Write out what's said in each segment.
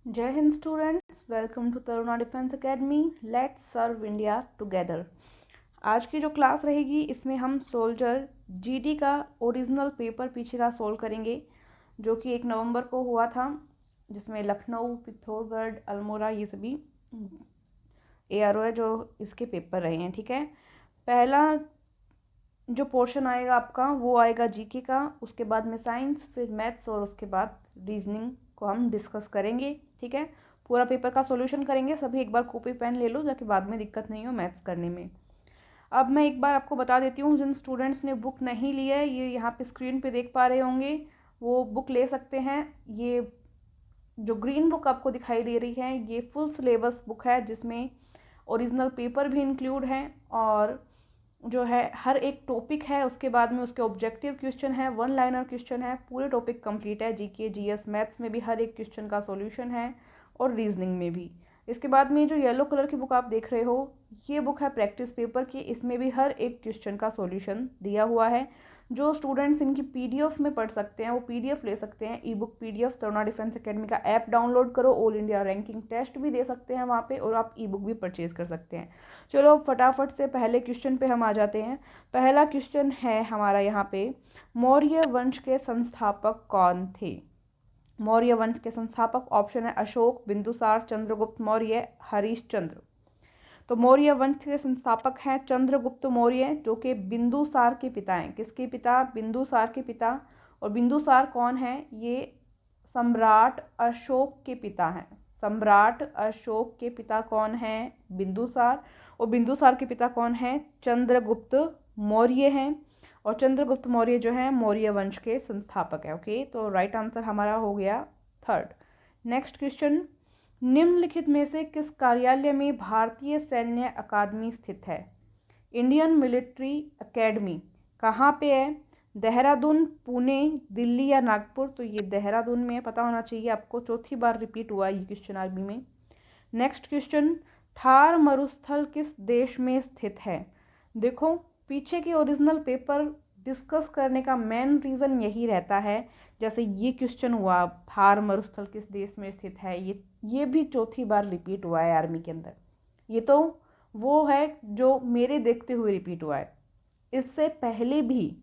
जय हिंद students, welcome to Taruna defence academy. Let's serve India together. आज की जो क्लास रहेगी इसमें हम सोल्जर जीडी का ओरिजिनल पेपर पीछे का सोल्व करेंगे, जो कि 1 नवंबर को हुआ था, जिसमें लखनऊ, पिथौरगढ़, अल्मोड़ा ये सभी एआरओ है जो इसके पेपर रहे हैं। ठीक है, पहला जो पोर्शन आएगा आपका वो आएगा जीके का, उसके बाद में साइंस, फिर मैथ्स और उसके बाद रीजनिंग को हम डिस्कस करेंगे। ठीक है, पूरा पेपर का सॉल्यूशन करेंगे। सभी एक बार कॉपी पेन ले लो ताकि बाद में दिक्कत नहीं हो मैथ्स करने में। अब मैं एक बार आपको बता देती हूँ, जिन स्टूडेंट्स ने बुक नहीं ली है, ये यहाँ पे स्क्रीन पे देख पा रहे होंगे, वो बुक ले सकते हैं। ये जो ग्रीन बुक आपको दिखाई दे रही है ये फुल सिलेबस बुक है, जिसमें ओरिजिनल पेपर भी इंक्लूड है और जो है हर एक टॉपिक है, उसके बाद में उसके ऑब्जेक्टिव क्वेश्चन है, 1 लाइनर क्वेश्चन है, पूरे टॉपिक कंप्लीट है। जीके, जीएस, मैथ्स में भी हर एक क्वेश्चन का सॉल्यूशन है और रीजनिंग में भी। इसके बाद में जो येलो कलर की बुक आप देख रहे हो, ये बुक है प्रैक्टिस पेपर की। इसमें भी हर एक क्वेश्चन का सॉल्यूशन दिया हुआ है। जो स्टूडेंट्स इनकी पीडीएफ में पढ़ सकते हैं वो पीडीएफ ले सकते हैं। ई book PDF Taruna defence academy का ऐप डाउनलोड करो, ऑल इंडिया रैंकिंग टेस्ट भी दे सकते हैं वहाँ पे, और आप ई बुक भी परचेज कर सकते हैं। चलो फटाफट से पहले क्वेश्चन पे हम आ जाते हैं। पहला क्वेश्चन है हमारा यहाँ पे, मौर्य वंश के संस्थापक कौन थे? मौर्य वंश के संस्थापक ऑप्शन है अशोक, बिंदुसार, चंद्रगुप्त मौर्य, हरिश्चंद्र। तो मौर्य वंश के संस्थापक हैं चंद्रगुप्त मौर्य, जो कि बिंदुसार के पिता हैं। किसके पिता? बिंदुसार के पिता। और बिंदुसार कौन है? ये सम्राट अशोक के पिता हैं। सम्राट अशोक के पिता कौन है? बिंदुसार। और बिंदुसार के पिता कौन है? चंद्रगुप्त मौर्य हैं। और चंद्रगुप्त मौर्य जो है मौर्य वंश के संस्थापक है। ओके, तो राइट आंसर हमारा हो गया थर्ड। नेक्स्ट क्वेश्चन, निम्नलिखित में से किस कार्यालय में भारतीय सैन्य अकादमी स्थित है? इंडियन मिलिट्री एकेडमी कहाँ पे है? देहरादून, पुणे, दिल्ली या नागपुर? तो ये देहरादून में पता होना चाहिए आपको, चौथी बार रिपीट हुआ ये क्वेश्चन आर्मी में। नेक्स्ट क्वेश्चन, थार मरुस्थल किस देश में स्थित है? देखो, पीछे के ओरिजिनल पेपर डिस्कस करने का मेन रीज़न यही रहता है। जैसे ये क्वेश्चन हुआ, थार मरुस्थल किस देश में स्थित है, ये भी चौथी बार रिपीट हुआ है आर्मी के अंदर। ये तो वो है जो मेरे देखते हुए रिपीट हुआ है। इससे पहले भी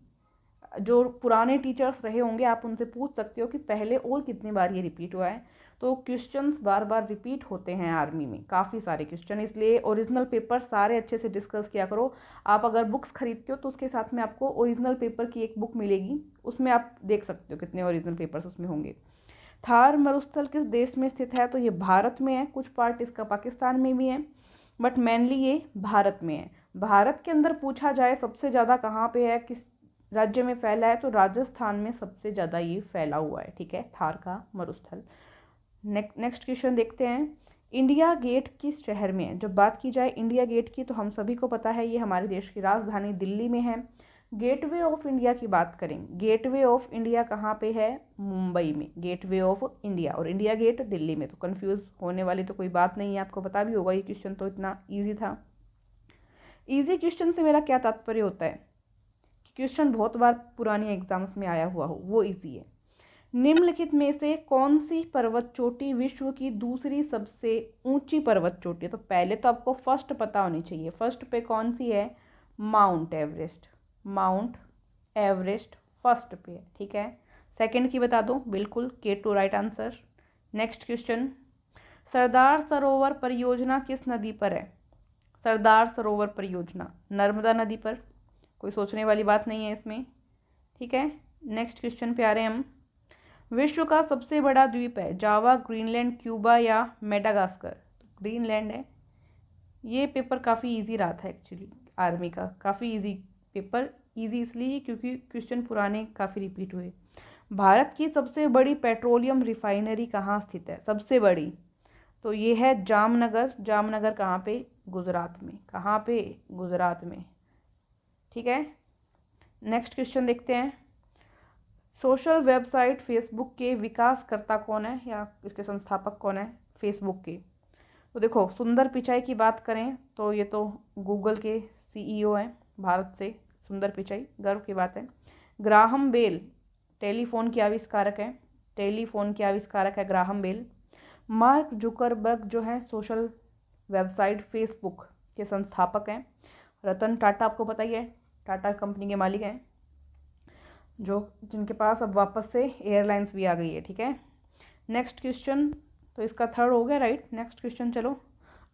जो पुराने टीचर्स रहे होंगे आप उनसे पूछ सकते हो कि पहले और कितनी बार ये रिपीट हुआ है। तो क्वेश्चंस बार बार रिपीट होते हैं आर्मी में, काफ़ी सारे क्वेश्चन, इसलिए ओरिजिनल पेपर सारे अच्छे से डिस्कस किया करो। आप अगर बुक्स खरीदते हो तो उसके साथ में आपको ओरिजिनल पेपर की एक बुक मिलेगी, उसमें आप देख सकते हो कितने ओरिजिनल पेपर्स उसमें होंगे। थार मरुस्थल किस देश में स्थित है? तो ये भारत में है। कुछ पार्ट इसका पाकिस्तान में भी है, बट मेनली ये भारत में है। भारत के अंदर पूछा जाए सबसे ज़्यादा कहाँ पे है, किस राज्य में फैला है, तो राजस्थान में सबसे ज़्यादा ये फैला हुआ है। ठीक है, थार का मरुस्थल। नेक्स्ट क्वेश्चन देखते हैं, इंडिया गेट किस शहर में है? जब बात की जाए इंडिया गेट की तो हम सभी को पता है ये हमारे देश की राजधानी दिल्ली में है। गेटवे ऑफ इंडिया की बात करें, गेटवे ऑफ इंडिया कहाँ पे है? मुंबई में, गेटवे ऑफ इंडिया। और इंडिया गेट दिल्ली में, तो कंफ्यूज होने वाली तो कोई बात नहीं है, आपको पता भी होगा। ये क्वेश्चन तो इतना ईजी था। ईजी क्वेश्चन से मेरा क्या तात्पर्य होता है? क्वेश्चन बहुत बार पुरानी एग्जाम्स में आया हुआ हो, वो ईजी है। निम्नलिखित में से कौन सी पर्वत चोटी विश्व की दूसरी सबसे ऊंची पर्वत चोटी है? तो पहले तो आपको फर्स्ट पता होनी चाहिए। फर्स्ट पे कौन सी है? Mount Everest. Mount Everest first पे है। ठीक है, सेकंड की बता दो, बिल्कुल K2 right answer. Next question, Sardar Sarovar परियोजना किस नदी पर है? सरदार सरोवर परियोजना नर्मदा नदी पर, कोई सोचने वाली बात नहीं है इसमें। ठीक है, नेक्स्ट क्वेश्चन पे आ रहे हैं हम। विश्व का सबसे बड़ा द्वीप है जावा, ग्रीनलैंड, क्यूबा या मेडागास्कर? ग्रीनलैंड है। ये पेपर काफ़ी इजी रहा था एक्चुअली आर्मी का, काफ़ी इजी पेपर। इजी इसलिए क्योंकि क्वेश्चन पुराने काफ़ी रिपीट हुए। भारत की सबसे बड़ी पेट्रोलियम रिफाइनरी कहाँ स्थित है? सबसे बड़ी, तो ये है जामनगर। जामनगर कहाँ पे? गुजरात में। कहाँ पे? गुजरात में। ठीक है, नेक्स्ट क्वेश्चन देखते हैं। सोशल वेबसाइट फेसबुक के विकासकर्ता कौन है या इसके संस्थापक कौन है फेसबुक के? तो देखो, सुंदर पिचाई की बात करें तो ये तो गूगल के सीईओ हैं भारत से। सुंदर पिचाई गर्व की बात है। ग्राहम बेल टेलीफोन के आविष्कारक हैं। टेलीफोन के आविष्कारक है ग्राहम बेल। मार्क जुकरबर्ग जो है सोशल वेबसाइट फेसबुक के संस्थापक हैं। रतन टाटा आपको पता ही है, टाटा कंपनी के मालिक हैं, जो जिनके पास अब वापस से एयरलाइंस भी आ गई है। ठीक है, नेक्स्ट क्वेश्चन, तो इसका थर्ड हो गया राइट। नेक्स्ट क्वेश्चन चलो,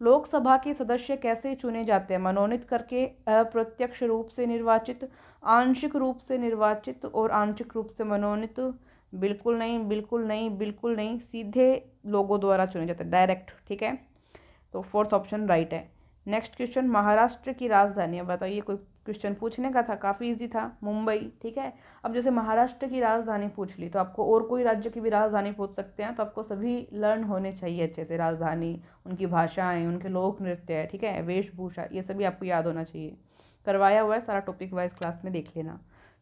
लोकसभा के सदस्य कैसे चुने जाते हैं? मनोनीत करके, अप्रत्यक्ष रूप से निर्वाचित, आंशिक रूप से निर्वाचित और आंशिक रूप से मनोनीत? बिल्कुल नहीं, बिल्कुल नहीं, बिल्कुल नहीं, सीधे लोगों द्वारा चुने जाते हैं, डायरेक्ट। ठीक है, तो फोर्थ ऑप्शन राइट है। नेक्स्ट क्वेश्चन, महाराष्ट्र की राजधानी, अब बताइए, कोई क्वेश्चन पूछने का था, काफ़ी इजी था, मुंबई। ठीक है, अब जैसे महाराष्ट्र की राजधानी पूछ ली तो आपको और कोई राज्य की भी राजधानी पूछ सकते हैं, तो आपको सभी लर्न होने चाहिए अच्छे से, राजधानी, उनकी भाषाएं, उनके लोक नृत्य है, ठीक है, वेशभूषा, ये सभी आपको याद होना चाहिए। करवाया हुआ है सारा, टॉपिक वाइज क्लास में देख लेना।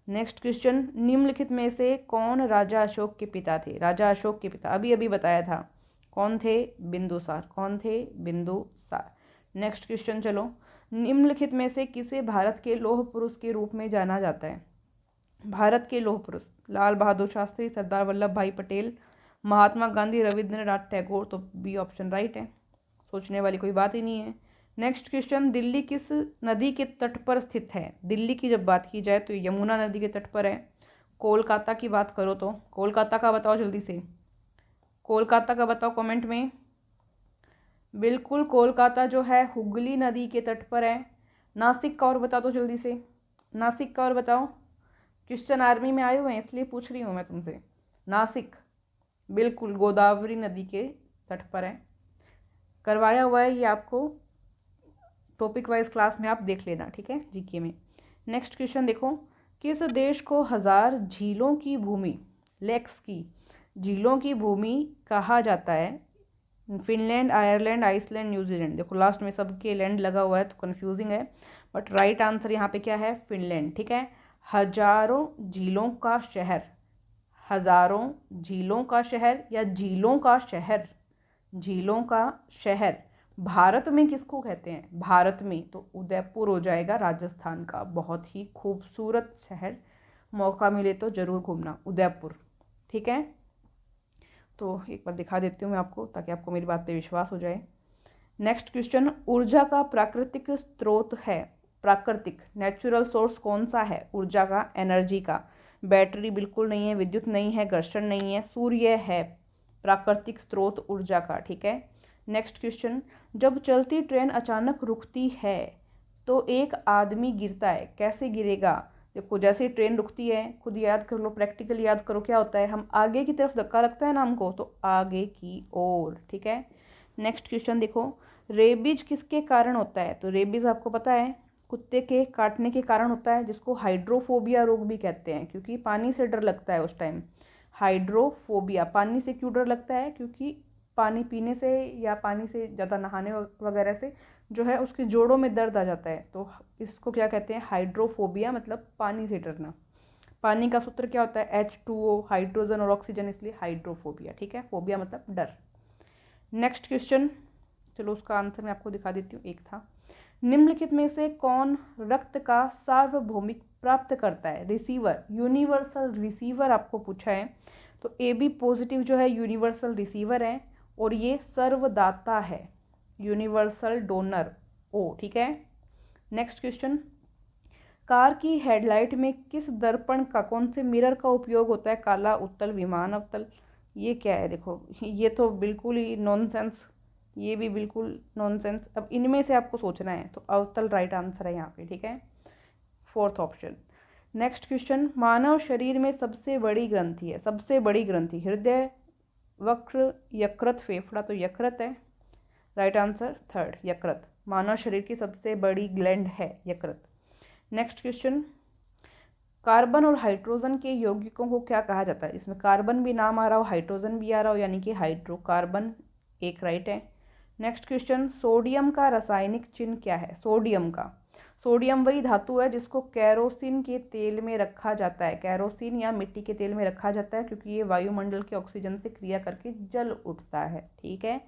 नेक्स्ट क्वेश्चन, निम्नलिखित में से कौन राजा अशोक के पिता थे? राजा अशोक के पिता अभी अभी बताया था, कौन थे? बिंदुसार। कौन थे? बिंदुसार। नेक्स्ट क्वेश्चन चलो, निम्नलिखित में से किसे भारत के लौह पुरुष के रूप में जाना जाता है? भारत के लौह पुरुष, लाल बहादुर शास्त्री, सरदार वल्लभ भाई पटेल, महात्मा गांधी, रविंद्रनाथ टैगोर। तो बी ऑप्शन राइट है, सोचने वाली कोई बात ही नहीं है। नेक्स्ट क्वेश्चन, दिल्ली किस नदी के तट पर स्थित है? दिल्ली की जब बात की जाए तो यमुना नदी के तट पर है। कोलकाता की बात करो तो कोलकाता का बताओ जल्दी से, कोलकाता का बताओ कमेंट में। बिल्कुल, कोलकाता जो है हुगली नदी के तट पर है। नासिक का और बता दो जल्दी से, नासिक का और बताओ। क्वेश्चन आर्मी में आए हुए हैं इसलिए पूछ रही हूँ मैं तुमसे। नासिक बिल्कुल गोदावरी नदी के तट पर है, करवाया हुआ है ये आपको, टॉपिक वाइज क्लास में आप देख लेना। ठीक है, जीके में। नेक्स्ट क्वेश्चन देखो, किस देश को 1000 झीलों की भूमि, लेक्स की झीलों की भूमि कहा जाता है? Finland, Ireland, Iceland, New Zealand. देखो लास्ट में सबके लैंड लगा हुआ है तो कंफ्यूजिंग है, बट राइट आंसर यहाँ पे क्या है? फिनलैंड। ठीक है, हजारों झीलों का शहर, हजारों झीलों का शहर या झीलों का शहर, झीलों का शहर भारत में किसको कहते हैं? भारत में तो उदयपुर हो जाएगा, राजस्थान का बहुत ही खूबसूरत शहर, मौका मिले तो ज़रूर घूमना उदयपुर। ठीक है, तो एक बार दिखा देती हूँ मैं आपको ताकि आपको मेरी बात पे विश्वास हो जाए। नेक्स्ट क्वेश्चन, ऊर्जा का प्राकृतिक स्रोत है, प्राकृतिक नेचुरल सोर्स कौन सा है ऊर्जा का, एनर्जी का? बैटरी बिल्कुल नहीं है, विद्युत नहीं है, घर्षण नहीं है, सूर्य है प्राकृतिक स्रोत ऊर्जा का। ठीक है, नेक्स्ट क्वेश्चन, जब चलती ट्रेन अचानक रुकती है तो एक आदमी गिरता है, कैसे गिरेगा? देखो जैसे ही ट्रेन रुकती है, खुद याद कर लो, प्रैक्टिकल याद करो, क्या होता है? हम आगे की तरफ धक्का लगता है ना हमको, तो आगे की ओर। ठीक है, नेक्स्ट क्वेश्चन देखो, रेबीज किसके कारण होता है? तो रेबीज आपको पता है कुत्ते के काटने के कारण होता है, जिसको हाइड्रोफोबिया रोग भी कहते हैं, क्योंकि पानी से डर लगता है उस टाइम। हाइड्रोफोबिया, पानी से क्यों डर लगता है? क्योंकि पानी पीने से या पानी से ज़्यादा नहाने वगैरह से जो है उसके जोड़ों में दर्द आ जाता है, तो इसको क्या कहते हैं? हाइड्रोफोबिया, मतलब पानी से डरना। पानी का सूत्र क्या होता है? H2O, हाइड्रोजन और ऑक्सीजन, इसलिए हाइड्रोफोबिया। ठीक है, फोबिया मतलब डर। नेक्स्ट क्वेश्चन, चलो उसका आंसर मैं आपको दिखा देती हूँ। एक था, निम्नलिखित में से कौन रक्त का सार्वभौमिक प्राप्त करता है? रिसीवर, यूनिवर्सल रिसीवर आपको पूछा है, तो AB पॉजिटिव जो है यूनिवर्सल रिसीवर है, और ये सर्वदाता है, यूनिवर्सल डोनर O। ठीक है, नेक्स्ट क्वेश्चन, कार की हेडलाइट में किस दर्पण का, कौन से मिरर का उपयोग होता है? काला, उत्तल, विमान अवतल। ये क्या है? देखो ये तो बिल्कुल ही नॉनसेंस, ये भी बिल्कुल नॉनसेंस। अब इनमें से आपको सोचना है, तो अवतल राइट आंसर है यहाँ पे। ठीक है, फोर्थ ऑप्शन। नेक्स्ट क्वेश्चन, मानव शरीर में सबसे बड़ी ग्रंथि है, सबसे बड़ी ग्रंथि, हृदय, वक्र, यकृत, फेफड़ा। तो यकृत है राइट आंसर, थर्ड यकृत, मानव शरीर की सबसे बड़ी ग्लैंड है यकृत। नेक्स्ट क्वेश्चन, कार्बन और हाइड्रोजन के यौगिकों को क्या कहा जाता है? इसमें कार्बन भी नाम आ रहा हो, हाइड्रोजन भी आ रहा हो, यानी कि हाइड्रोकार्बन, एक राइट है। नेक्स्ट क्वेश्चन, सोडियम का रासायनिक चिन्ह क्या है? सोडियम का, सोडियम वही धातु है जिसको कैरोसिन के तेल में रखा जाता है, कैरोसिन या मिट्टी के तेल में रखा जाता है, क्योंकि ये वायुमंडल के ऑक्सीजन से क्रिया करके जल उठता है। ठीक है,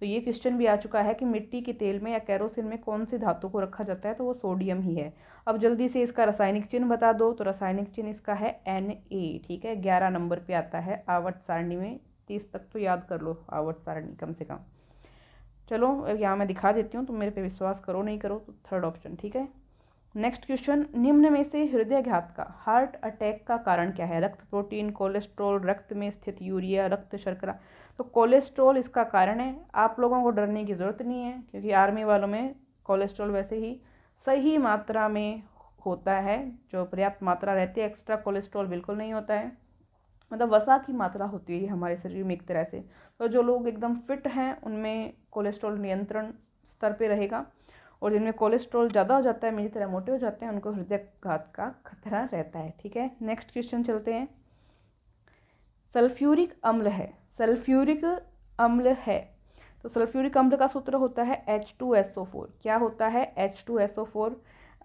तो ये क्वेश्चन भी आ चुका है कि मिट्टी के तेल में या कैरोसिन में कौन सी धातु को रखा जाता है, तो वो सोडियम ही है। अब जल्दी से इसका रासायनिक चिन्ह बता दो, तो रासायनिक चिन्ह इसका है Na। ठीक है, 11 नंबर पे आता है आवर्त सारणी में, 30 तक तो याद कर लो आवर्त सारणी कम से कम। चलो यहाँ मैं दिखा देती हूँ, तुम मेरे पे विश्वास करो नहीं करो तो थर्ड ऑप्शन, ठीक है। नेक्स्ट क्वेश्चन, निम्न में से हृदयघात का, हार्ट अटैक का कारण क्या है? रक्त प्रोटीन, कोलेस्ट्रॉल, रक्त में स्थित यूरिया, रक्त शर्करा। तो कोलेस्ट्रॉल इसका कारण है। आप लोगों को डरने की ज़रूरत नहीं है, क्योंकि आर्मी वालों में कोलेस्ट्रॉल वैसे ही सही मात्रा में होता है, जो पर्याप्त मात्रा रहती है। एक्स्ट्रा कोलेस्ट्रॉल बिल्कुल नहीं होता है, मतलब वसा की मात्रा होती है हमारे शरीर में एक तरह से। तो जो लोग एकदम फिट हैं उनमें कोलेस्ट्रॉल नियंत्रण स्तर पे रहेगा, और जिनमें कोलेस्ट्रॉल ज़्यादा हो जाता है, मेरी तरह मोटे हो जाते हैं, उनको हृदयघात का खतरा रहता है, ठीक है। नेक्स्ट क्वेश्चन चलते हैं। सल्फ्यूरिक अम्ल है, सल्फ्यूरिक अम्ल है, तो सल्फ्यूरिक अम्ल का सूत्र होता है H2SO4। क्या होता है? H2SO4।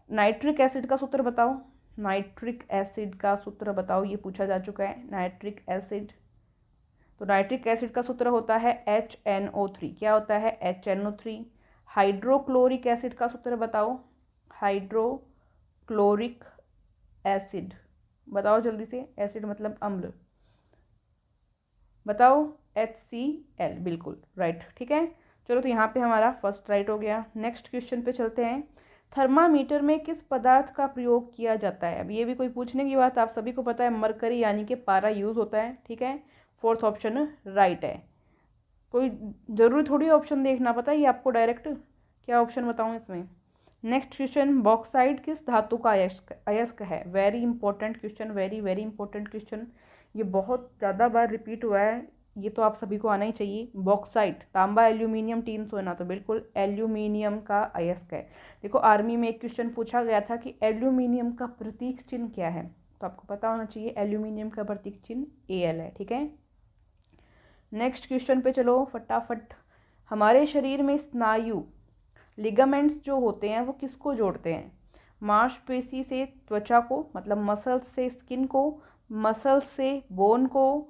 नाइट्रिक एसिड का सूत्र बताओ, नाइट्रिक एसिड का सूत्र बताओ, ये पूछा जा चुका है। नाइट्रिक एसिड, तो नाइट्रिक एसिड का सूत्र होता है HNO3। क्या होता है? HNO3। हाइड्रोक्लोरिक एसिड का सूत्र बताओ, हाइड्रोक्लोरिक एसिड बताओ जल्दी से। एसिड मतलब अम्ल, बताओ। HCl, बिल्कुल राइट, ठीक है। चलो तो यहाँ पे हमारा फर्स्ट राइट हो गया। नेक्स्ट क्वेश्चन पे चलते हैं। थर्मामीटर में किस पदार्थ का प्रयोग किया जाता है? अब ये भी कोई पूछने की बात, आप सभी को पता है, मरकरी यानी कि पारा यूज़ होता है, ठीक है। फोर्थ ऑप्शन राइट है, कोई ज़रूरी थोड़ी ऑप्शन देखना, पता है ये आपको डायरेक्ट। क्या ऑप्शन बताऊँ इसमें? नेक्स्ट क्वेश्चन, बॉक्साइट किस धातु का अयस्क है? Very important question, very very important question, ये बहुत ज़्यादा बार रिपीट हुआ है, ये तो आप सभी को आना ही चाहिए। बॉक्साइट, तांबा, एल्यूमिनियम, टीन सोना, तो बिल्कुल एल्यूमिनियम का अयस्क है। देखो आर्मी में एक क्वेश्चन पूछा गया था कि एल्यूमिनियम का प्रतीक चिन्ह क्या है, तो आपको पता होना चाहिए एल्यूमिनियम का प्रतीक चिन्ह Al है, ठीक है। नेक्स्ट क्वेश्चन पे चलो फटाफट। हमारे शरीर में स्नायु, लिगामेंट्स जो होते हैं वो किसको जोड़ते हैं? मांसपेशी से त्वचा को, मतलब मसल्स से स्किन को, मसल्स से बोन को,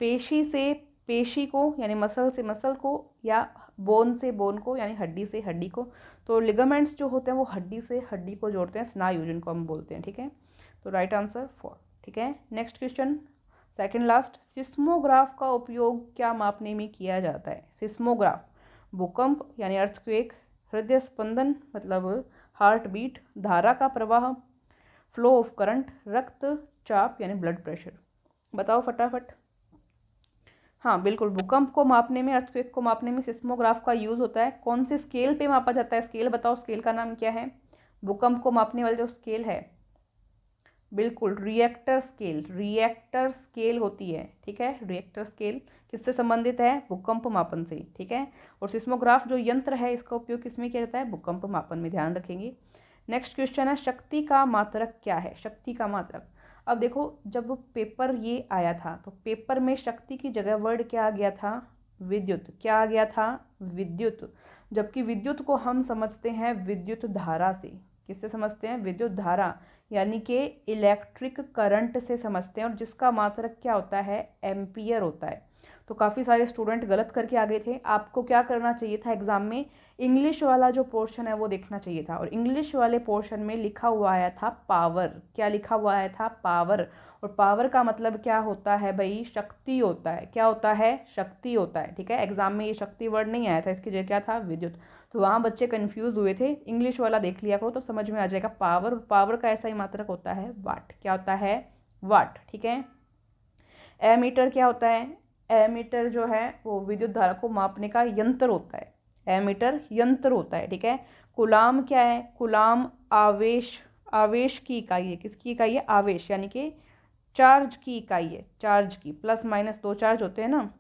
पेशी से पेशी को यानी मसल से मसल को, या बोन से बोन को यानी हड्डी से हड्डी को। तो लिगामेंट्स जो होते हैं वो हड्डी से हड्डी को जोड़ते हैं, स्नायु जिनको हम बोलते हैं, ठीक है। तो राइट आंसर 4, ठीक है। Next question, second last, seismograph का उपयोग क्या मापने में किया जाता है? सिस्मोग्राफ, भूकंप यानी अर्थक्वेक, हृदय स्पंदन मतलब हार्ट बीट, धारा का प्रवाह, फ्लो ऑफ करंट, रक्तचाप यानी ब्लड प्रेशर। बताओ फटाफट। हाँ बिल्कुल, भूकंप को मापने में, अर्थक्वेक को मापने में सिस्मोग्राफ का यूज़ होता है। कौन से स्केल पे मापा जाता है? स्केल बताओ, स्केल का नाम क्या है? भूकंप को मापने वाला जो स्केल है, बिल्कुल रिएक्टर स्केल, रिएक्टर स्केल होती है, ठीक है। रिएक्टर स्केल किससे संबंधित है? भूकंप मापन से, ठीक है। और सिस्मोग्राफ जो यंत्र है इसका उपयोग किसमें किया जाता है? भूकंप मापन में, ध्यान रखेंगे। नेक्स्ट क्वेश्चन है, शक्ति का मात्रक क्या है? शक्ति का मात्रक, अब देखो जब पेपर ये आया था तो पेपर में शक्ति की जगह वर्ड क्या आ गया था? विद्युत। क्या आ गया था? विद्युत। जबकि विद्युत को हम समझते हैं विद्युत धारा से। किससे समझते हैं? विद्युत धारा यानी कि इलेक्ट्रिक करंट से समझते हैं, और जिसका मात्रक क्या होता है? एम्पियर होता है। तो काफ़ी सारे स्टूडेंट गलत करके आ गए थे। आपको क्या करना चाहिए था एग्जाम में? इंग्लिश वाला जो पोर्शन है वो देखना चाहिए था, और इंग्लिश वाले पोर्शन में लिखा हुआ आया था पावर। क्या लिखा हुआ आया था? पावर। और पावर का मतलब क्या होता है भाई? शक्ति होता है। क्या होता है? शक्ति होता है, ठीक है। एग्जाम में ये शक्ति वर्ड नहीं आया था, इसकी जगह क्या था? विद्युत। तो वहाँ बच्चे कंफ्यूज हुए थे। इंग्लिश वाला देख लिया करो तो समझ में आ जाएगा। पावर, पावर का ऐसा ही मात्रक होता है वाट। क्या होता है? वाट, ठीक है। एमीटर क्या होता है? एमीटर जो है वो विद्युत धारा को मापने का यंत्र होता है। एमीटर यंत्र होता है, ठीक है। कुलाम क्या है? कुलाम आवेश, आवेश की इकाई है। किसकी इकाई है? आवेश यानी कि चार्ज की इकाई है। चार्ज की, प्लस माइनस दो चार्ज होते हैं ना,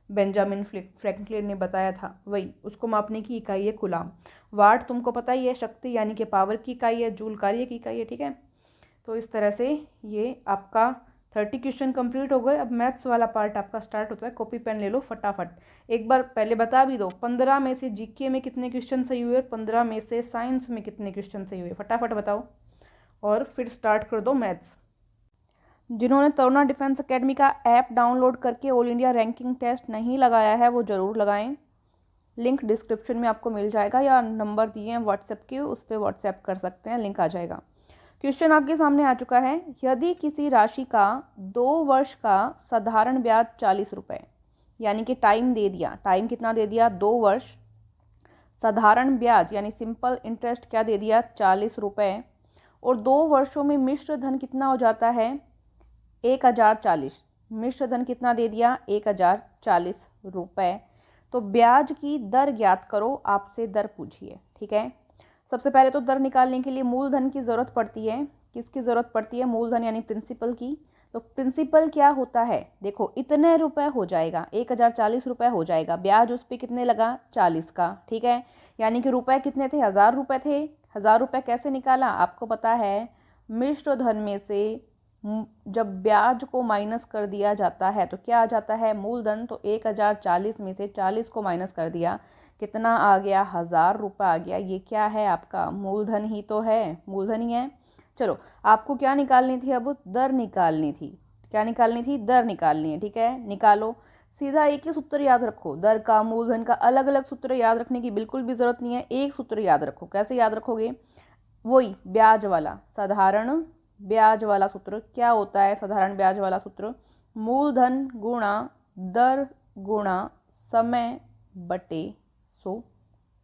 बेंजामिन फ्रैंकलिन ने बताया था, वही उसको मापने की इकाई है कुलाम। वाट तुमको पता ही है, शक्ति यानी कि पावर की इकाई है, जूल कार्य की इकाई है, ठीक है। तो इस तरह से ये आपका 30 क्वेश्चन कंप्लीट हो गए। अब मैथ्स वाला पार्ट आपका स्टार्ट होता है। कॉपी पेन ले लो फटाफट। एक बार पहले बता भी दो, 15 में से जीके में कितने क्वेश्चन सही हुए, 15 में से साइंस में कितने क्वेश्चन सही हुए, फटाफट बताओ, और फिर स्टार्ट कर दो मैथ्स। जिन्होंने तरुणा डिफेंस एकेडमी का ऐप डाउनलोड करके ऑल इंडिया रैंकिंग टेस्ट नहीं लगाया है वो ज़रूर लगाएं। लिंक डिस्क्रिप्शन में आपको मिल जाएगा, या नंबर दिए हैं व्हाट्सएप के, उस पर व्हाट्सएप कर सकते हैं, लिंक आ जाएगा। क्वेश्चन आपके सामने आ चुका है, यदि किसी राशि का 2 वर्ष का साधारण ब्याज 40 रुपये, यानी कि टाइम दे दिया, टाइम कितना दे दिया 2 वर्ष, साधारण ब्याज यानी सिंपल इंटरेस्ट क्या दे दिया 40 रुपये, और 2 वर्षों में मिश्र धन कितना हो जाता है 1040, मिश्र धन कितना दे दिया 1040 रुपये। तो ब्याज की दर ज्ञात करो, आपसे दर पूछिए। ठीक है, सबसे पहले तो दर निकालने के लिए मूलधन की ज़रूरत पड़ती है। किसकी ज़रूरत पड़ती है? मूलधन यानी प्रिंसिपल की। तो प्रिंसिपल क्या होता है, देखो इतने रुपए हो जाएगा, 1040 रुपये हो जाएगा, ब्याज उस पर कितने लगा 40 का। ठीक है, यानी कि रुपए कितने थे 1000 रुपये थे। 1000 रुपये कैसे निकाला आपको पता है, मिश्र धन में से जब ब्याज को माइनस कर दिया जाता है तो क्या आ जाता है मूलधन। तो 1040 में से 40 को माइनस कर दिया, कितना आ गया 1000 रुपये आ गया। ये क्या है आपका मूलधन ही तो है, मूलधन ही है। चलो आपको क्या निकालनी थी, अब दर निकालनी थी। क्या निकालनी थी? दर निकालनी है। ठीक है, निकालो। सीधा एक ही सूत्र याद रखो, दर का मूलधन का अलग अलग सूत्र याद रखने की बिल्कुल भी ज़रूरत नहीं है, एक सूत्र याद रखो। कैसे याद रखोगे? वही ब्याज वाला, साधारण ब्याज वाला सूत्र। क्या होता है साधारण ब्याज वाला सूत्र? मूलधन गुणा दर गुणा समय बटे 100,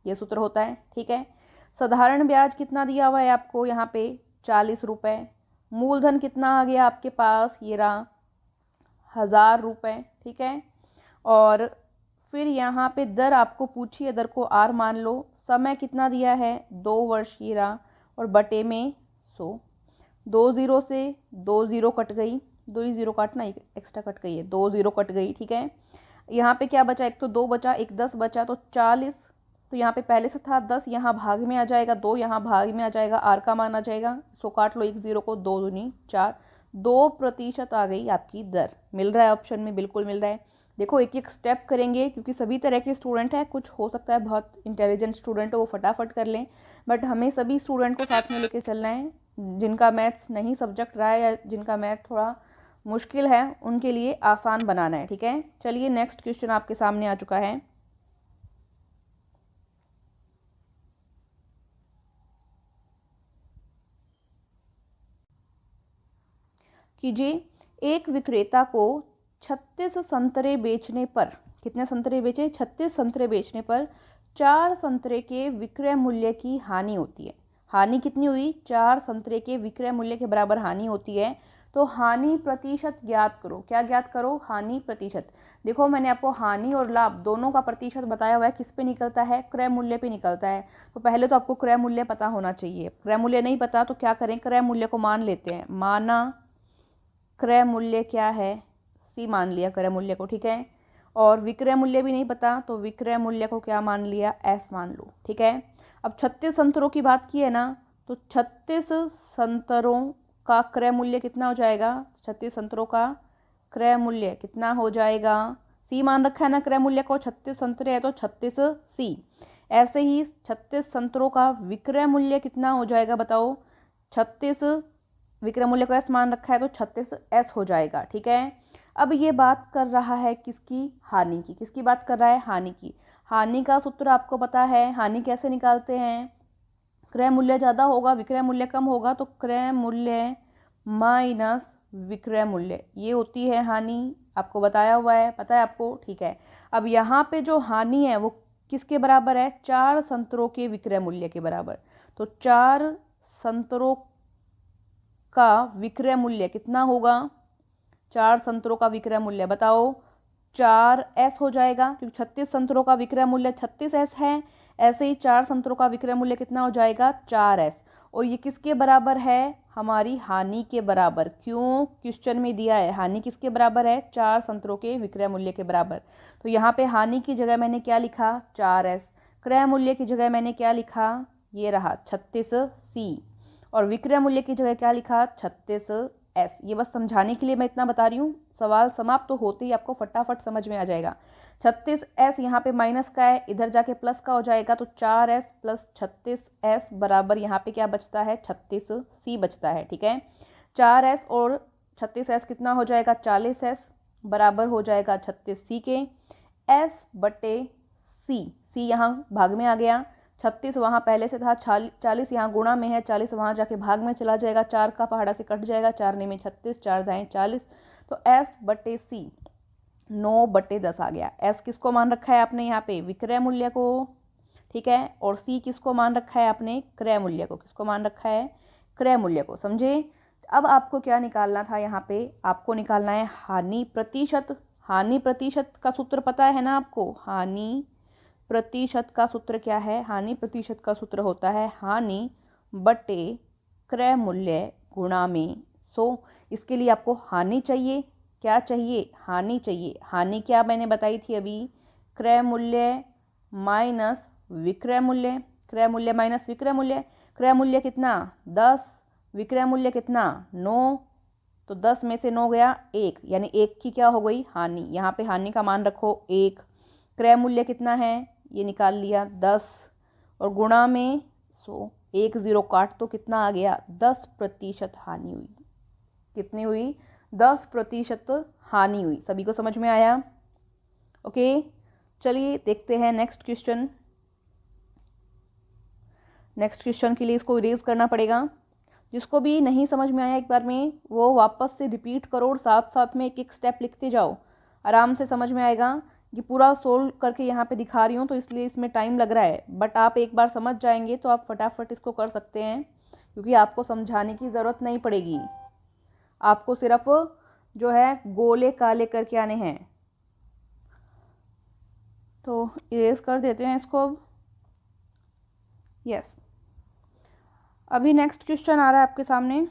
ये सूत्र होता है। ठीक है, साधारण ब्याज कितना दिया हुआ है आपको यहाँ पे 40 रुपये, मूलधन कितना आ गया आपके पास, ये रहा 1000 रुपये। ठीक है, और फिर यहाँ पे दर आपको पूछी है, दर को आर मान लो, समय कितना दिया है 2 वर्ष, ये रहा, और बटे में 100। 2 0 से 2 0 कट गई, 2 ही 0 काटना, एक एक्स्ट्रा कट गई है, 2 0 कट गई। ठीक है, यहाँ पे क्या बचा, एक तो 2 बचा, एक 10 बचा, तो 40। तो यहाँ पे पहले से था 10, यहाँ भाग में आ जाएगा 2, यहाँ भाग में आ जाएगा आर का मान आ जाएगा, इसको काट लो, 1 0 को, 2 दूनी 4, 2% आ गई आपकी दर। मिल रहा है ऑप्शन में? बिल्कुल मिल रहा है। देखो एक एक स्टेप करेंगे क्योंकि सभी तरह के स्टूडेंट हैं, कुछ हो सकता है बहुत इंटेलिजेंट स्टूडेंट हो वो फटाफट कर लें, बट हमें सभी स्टूडेंट को साथ में लेके चलना है। जिनका मैथ्स नहीं सब्जेक्ट रहा है या जिनका मैथ थोड़ा मुश्किल है उनके लिए आसान बनाना है। ठीक है, चलिए नेक्स्ट क्वेश्चन आपके सामने आ चुका है। कीजिए, एक विक्रेता को 36 संतरे बेचने पर, कितने संतरे बेचे? 36 संतरे बेचने पर 4 संतरे के विक्रय मूल्य की हानि होती है। हानि कितनी हुई? 4 संतरे के विक्रय मूल्य के बराबर हानि होती है। तो हानि प्रतिशत ज्ञात करो। क्या ज्ञात करो? हानि प्रतिशत। देखो मैंने आपको हानि और लाभ दोनों का प्रतिशत बताया हुआ है, किस पे निकलता है? क्रय मूल्य पे निकलता है। तो पहले तो आपको क्रय मूल्य पता होना चाहिए। क्रय मूल्य नहीं पता तो क्या करें, क्रय मूल्य को मान लेते हैं। माना क्रय मूल्य क्या है, सी मान लिया क्रय मूल्य को। ठीक है, और विक्रय मूल्य भी नहीं पता तो विक्रय मूल्य को क्या मान लिया, एस मान लो। ठीक है, अब 36 संतरों की बात की है ना, तो 36 संतरों का क्रय मूल्य कितना हो जाएगा? 36 संतरों का क्रय मूल्य कितना हो जाएगा? सी मान रखा है ना क्रय मूल्य को, 36 संतरे है तो 36 सी। ऐसे ही 36 संतरों का विक्रय मूल्य कितना हो जाएगा बताओ? 36 विक्रय मूल्य को एस मान रखा है तो 36 एस हो जाएगा। ठीक है, अब ये बात कर रहा है किसकी? हानि की। किसकी बात कर रहा है? हानि की। हानि का सूत्र आपको पता है, हानि कैसे निकालते हैं? क्रय मूल्य ज़्यादा होगा विक्रय मूल्य कम होगा, तो क्रय मूल्य माइनस विक्रय मूल्य, ये होती है हानि। आपको बताया हुआ है, पता है आपको? ठीक है, अब यहाँ पे जो हानि है वो किसके बराबर है? 4 संतरों के विक्रय मूल्य के बराबर। तो 4 संतरों का विक्रय मूल्य कितना होगा? 4 संतरों का विक्रय मूल्य बताओ? 4s हो जाएगा, क्योंकि 36 संतरों का विक्रय मूल्य 36s है। ऐसे ही 4 संतरों का विक्रय मूल्य कितना हो जाएगा? 4s। और ये किसके बराबर है? हमारी हानि के बराबर। क्यों? क्वेश्चन में दिया है हानि किसके बराबर है? 4 संतरों के विक्रय मूल्य के बराबर। तो यहाँ पे हानि की जगह मैंने क्या लिखा? 4s। क्रय मूल्य की जगह मैंने क्या लिखा? ये रहा 36c। और विक्रय मूल्य की जगह क्या लिखा? 36s। ये बस समझाने के लिए मैं इतना बता रही हूँ, सवाल समाप्त तो होते ही आपको फटाफट समझ में आ जाएगा। 36s यहाँ पे माइनस का है, इधर जाके प्लस का हो जाएगा, तो 4s प्लस 36s बराबर यहाँ पे क्या बचता है? 36c बचता है। ठीक है, 4s और 36s कितना हो जाएगा? 40s बराबर हो जाएगा 36c के। s बटे c, c यहाँ भाग में आ गया, 36 वहाँ पहले से था, 40 यहाँ गुणा में है, 40 वहाँ जाके भाग में चला जाएगा, 4 का पहाड़ा से कट जाएगा, 4 में 36, 4 दाएँ 40, तो S/C 9/10 आ गया। S किसको मान रखा है आपने यहाँ पे, विक्रय मूल्य को, ठीक है, और C किसको मान रखा है आपने, क्रय मूल्य को। किसको मान रखा है, क्रय मूल्य को, समझे। अब आपको क्या निकालना था यहाँ पे, आपको निकालना है हानि प्रतिशत। हानि प्रतिशत का सूत्र पता है ना आपको, हानि प्रतिशत का सूत्र क्या है, हानि प्रतिशत का सूत्र होता है हानि बटे क्रय मूल्य गुणा में 100। इसके लिए आपको हानि चाहिए, क्या चाहिए, हानि चाहिए। हानि क्या मैंने बताई थी अभी, क्रय मूल्य माइनस विक्रय मूल्य, क्रय मूल्य माइनस विक्रय मूल्य। क्रय मूल्य कितना 10, विक्रय मूल्य कितना 9, तो 10 में से 9 गया 1, यानी 1 की क्या हो गई, हानि। यहाँ पे हानि का मान रखो 1। क्रय मूल्य कितना है, ये निकाल लिया 10, और गुणा में 100, 1 0 काट तो कितना आ गया, 10% हानि हुई। कितनी हुई, 10% हानि हुई। सभी को समझ में आया, ओके। चलिए देखते हैं नेक्स्ट क्वेश्चन। नेक्स्ट क्वेश्चन के लिए इसको इरेज करना पड़ेगा। जिसको भी नहीं समझ में आया एक बार में वो वापस से रिपीट करो और साथ साथ में एक एक स्टेप लिखते जाओ, आराम से समझ में आएगा। ये पूरा सोल्व करके यहाँ पे दिखा रही हूँ तो इसलिए इसमें टाइम लग रहा है, बट आप एक बार समझ जाएंगे तो आप फटाफट इसको कर सकते हैं, क्योंकि आपको समझाने की ज़रूरत नहीं पड़ेगी। आपको सिर्फ जो है गोले काले करके आने हैं। तो इरेज कर देते हैं इसको अब। यस, अभी नेक्स्ट क्वेश्चन आ रहा है आपके सामने।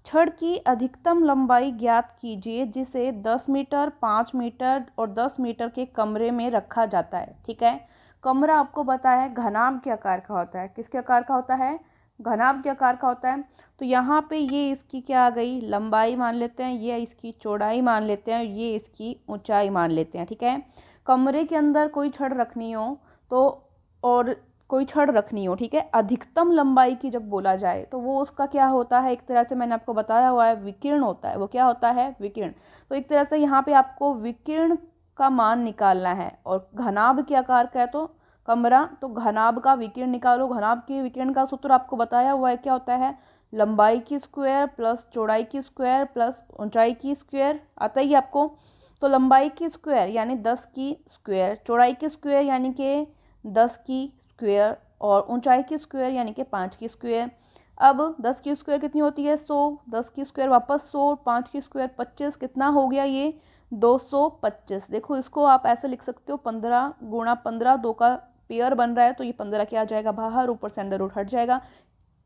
छड़ की अधिकतम लंबाई ज्ञात कीजिए जिसे 10 मीटर, 5 मीटर और 10 मीटर के कमरे में रखा जाता है। ठीक है, कमरा आपको पता है घनाभ के आकार का होता है। किसके आकार का होता है, घनाभ के आकार का होता है। तो यहाँ पे ये इसकी क्या आ गई, लंबाई मान लेते हैं, ये इसकी चौड़ाई मान लेते हैं, ये इसकी ऊंचाई मान लेते हैं। ठीक है, कमरे के अंदर कोई छड़ रखनी हो तो, और कोई छड़ रखनी हो, ठीक है, अधिकतम लंबाई की जब बोला जाए तो वो उसका क्या होता है, एक तरह से मैंने आपको बताया हुआ है विकीर्ण होता है। वो क्या होता है, विकीर्ण। तो एक तरह से यहाँ पे आपको विकीर्ण का मान निकालना है, और घनाभ के आकार का है तो कमरा, तो घनाभ का विकीर्ण निकालो। घनाभ के विकीर्ण का सूत्र आपको बताया हुआ है, क्या होता है, लंबाई की स्क्वायर प्लस चौड़ाई की स्क्वायर प्लस ऊंचाई की स्क्वायर। आता ही आपको। तो लंबाई की स्क्वायर यानी 10 की स्क्वायर, चौड़ाई की स्क्वायर यानी कि 10 की स्क्वायर, और ऊंचाई की स्क्वायर यानी कि 5 की स्क्वायर। अब 10 की स्क्वायर कितनी होती है, 100, 10 की स्क्वायर वापस 100, 5 की स्क्वायर 25, कितना हो गया ये 225। देखो इसको आप ऐसे लिख सकते हो 15 गुणा 15, 2 का पेयर बन रहा है तो ये 15 क्या आ जाएगा बाहर, ऊपर से अंडर रूट हट जाएगा।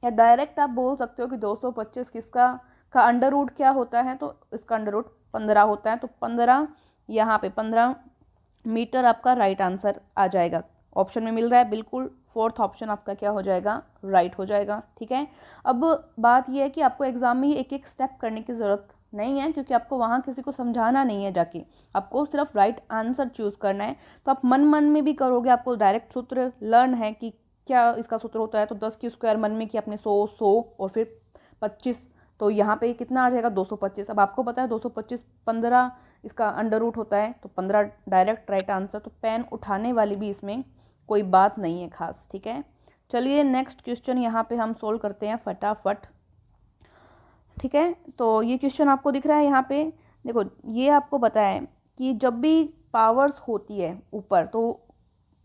या डायरेक्ट आप बोल सकते हो कि 225 किसका का अंडर रूट क्या होता है, तो इसका अंडर रूट 15 होता है। तो 15 यहाँ पे 15 मीटर आपका राइट आंसर आ जाएगा। ऑप्शन में मिल रहा है बिल्कुल, फोर्थ ऑप्शन आपका क्या हो जाएगा, राइट हो जाएगा। ठीक है, अब बात यह है कि आपको एग्जाम में एक एक स्टेप करने की ज़रूरत नहीं है, क्योंकि आपको वहाँ किसी को समझाना नहीं है जाके, आपको सिर्फ राइट आंसर चूज़ करना है। तो आप मन मन में भी करोगे, आपको डायरेक्ट सूत्र लर्न है कि क्या इसका सूत्र होता है। तो 10 की स्क्वायर मन में कि अपने 100 100 और फिर 25, तो यहाँ पे कितना आ जाएगा 225। अब आपको पता है 225 15 इसका अंडर रूट होता है, तो 15 डायरेक्ट राइट आंसर। तो पेन उठाने वाली भी इसमें कोई बात नहीं है खास। ठीक है, चलिए नेक्स्ट क्वेश्चन यहाँ पे हम सोल्व करते हैं फटाफट। ठीक है, तो ये क्वेश्चन आपको दिख रहा है यहाँ पे, देखो ये आपको पता है कि जब भी पावर्स होती है ऊपर तो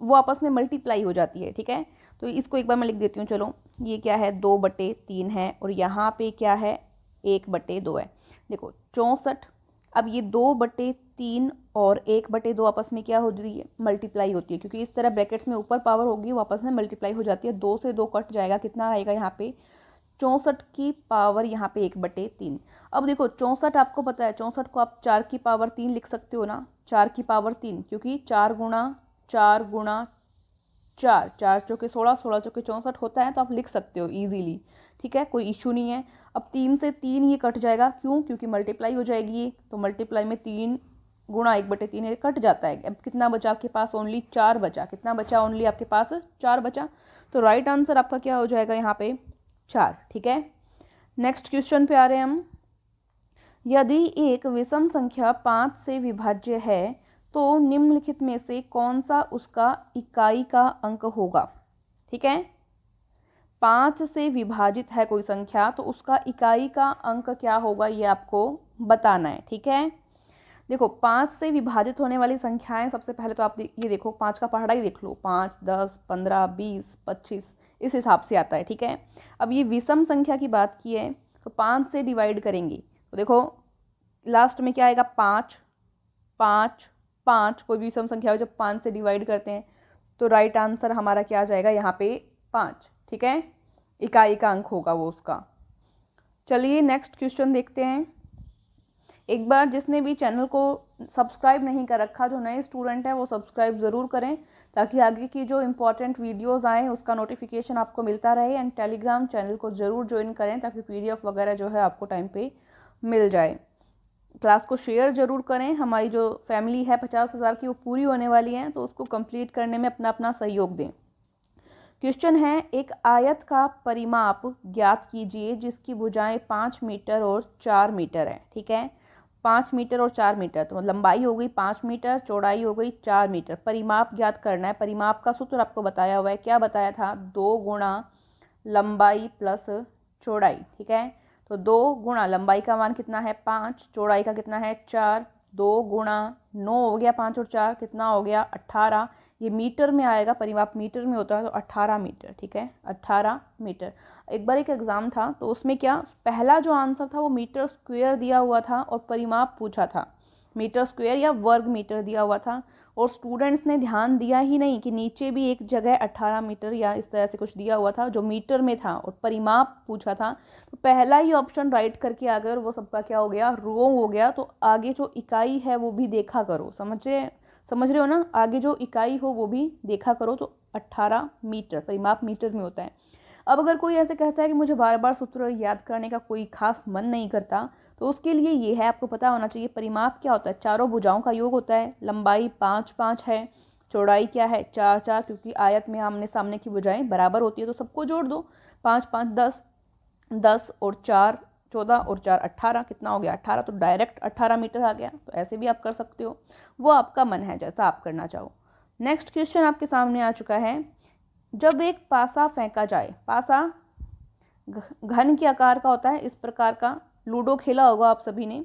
वो आपस में मल्टीप्लाई हो जाती है। ठीक है, तो इसको एक बार मैं लिख देती हूँ। चलो, ये क्या है 2/3 है, और यहाँ पे क्या है 1/2 है। देखो 64, अब ये 2/3 और 1/2 आपस में क्या होती है, मल्टीप्लाई होती है, क्योंकि इस तरह ब्रैकेट्स में ऊपर पावर होगी वो आपस में मल्टीप्लाई हो जाती है। 2 से 2 कट जाएगा, कितना आएगा यहाँ पे 64 की पावर यहाँ पे 1/3। अब देखो 64 आपको पता है, 64 को आप 4 की पावर 3 लिख सकते हो ना, 4 की पावर 3, क्योंकि 4 गुणा 4 गुणा 4, 4 चौके 16, 16 चौके 64 होता है, तो आप लिख सकते हो इजीली। ठीक है, कोई इशू नहीं है। अब 3 से 3 ये कट जाएगा, क्यों, क्योंकि मल्टीप्लाई हो जाएगी ये, तो मल्टीप्लाई में 3 गुणा 1/3 है, कट जाता है। अब कितना बचा आपके पास? ओनली 4 बचा। कितना बचा? ओनली आपके पास 4 बचा। तो राइट आंसर आपका क्या हो जाएगा यहाँ पे? 4। ठीक है, नेक्स्ट क्वेश्चन पे आ रहे हैं हम। यदि एक विषम संख्या 5 से विभाज्य है तो निम्नलिखित में से कौन सा उसका इकाई का अंक होगा? ठीक है, 5 से विभाजित है कोई संख्या तो उसका इकाई का अंक क्या होगा ये आपको बताना है। ठीक है, देखो 5 से विभाजित होने वाली संख्याएं, सबसे पहले तो आप ये देखो 5 का पहाड़ा ही देख लो, 5, 10, 15, 20, 25 इस हिसाब से आता है। ठीक है, अब ये विषम संख्या की बात की है तो 5 से डिवाइड करेंगे तो देखो लास्ट में क्या आएगा? 5, 5, 5। कोई भी विषम संख्या हो जब 5 से डिवाइड करते हैं तो राइट आंसर हमारा क्या आ जाएगा यहाँ पे? 5। ठीक है, इकाई का अंक होगा वो उसका। चलिए नेक्स्ट क्वेश्चन देखते हैं। एक बार जिसने भी चैनल को सब्सक्राइब नहीं कर रखा, जो नए स्टूडेंट हैं वो सब्सक्राइब ज़रूर करें ताकि आगे की जो इम्पोर्टेंट वीडियोस आएँ उसका नोटिफिकेशन आपको मिलता रहे। एंड टेलीग्राम चैनल को ज़रूर ज्वाइन करें ताकि PDF वगैरह जो है आपको टाइम पे मिल जाए। क्लास को शेयर ज़रूर करें। हमारी जो फैमिली है 50,000 की वो पूरी होने वाली है तो उसको कंप्लीट करने में अपना अपना सहयोग दें। क्वेश्चन है, एक आयत का परिमाप ज्ञात कीजिए जिसकी भुजाएं 5 मीटर और 4 मीटर है। ठीक है, 5 मीटर और 4 मीटर, तो लंबाई हो गई 5 मीटर, चौड़ाई हो गई 4 मीटर। परिमाप ज्ञात करना है। परिमाप का सूत्र आपको बताया हुआ है, क्या बताया था? 2 गुणा लंबाई प्लस चौड़ाई। ठीक है, तो 2 गुणा लंबाई का मान कितना है? 5, चौड़ाई का कितना है? 4, 2 गुणा 9 हो गया, 5 और 4 कितना हो गया? 18। ये मीटर में आएगा, परिमाप मीटर में होता है तो 18 मीटर। ठीक है, 18 मीटर। एक बार एक एग्ज़ाम था तो उसमें क्या, पहला जो आंसर था वो मीटर स्क्वायर दिया हुआ था और परिमाप पूछा था, मीटर स्क्वायर या वर्ग मीटर दिया हुआ था। और स्टूडेंट्स ने ध्यान दिया ही नहीं कि नीचे भी एक जगह 18 मीटर या इस तरह से कुछ दिया हुआ था जो मीटर में था और परिमाप पूछा था। तो पहला ही ऑप्शन राइट करके आ गए और वो सबका क्या हो गया? रॉन्ग हो गया। तो आगे जो इकाई है वो भी देखा करो। समझ रहे हो ना? आगे जो इकाई हो वो भी देखा करो। तो 18 मीटर, परिमाप मीटर में होता है। अब अगर कोई ऐसे कहता है कि मुझे बार बार सूत्र याद करने का कोई खास मन नहीं करता तो उसके लिए ये है, आपको पता होना चाहिए परिमाप क्या होता है? चारों भुजाओं का योग होता है। लंबाई 5, 5 है, चौड़ाई क्या है? 4, 4, क्योंकि आयत में आमने सामने की भुजाएं बराबर होती है तो सबको जोड़ दो। 5, 5, 10, 10 और 4 14 और 4 18, कितना हो गया? 18। तो डायरेक्ट 18 मीटर आ गया। तो ऐसे भी आप कर सकते हो, वो आपका मन है जैसा आप करना चाहो। नेक्स्ट क्वेश्चन आपके सामने आ चुका है। जब एक पासा फेंका जाए, पासा घन के आकार का होता है, इस प्रकार का, लूडो खेला होगा आप सभी ने,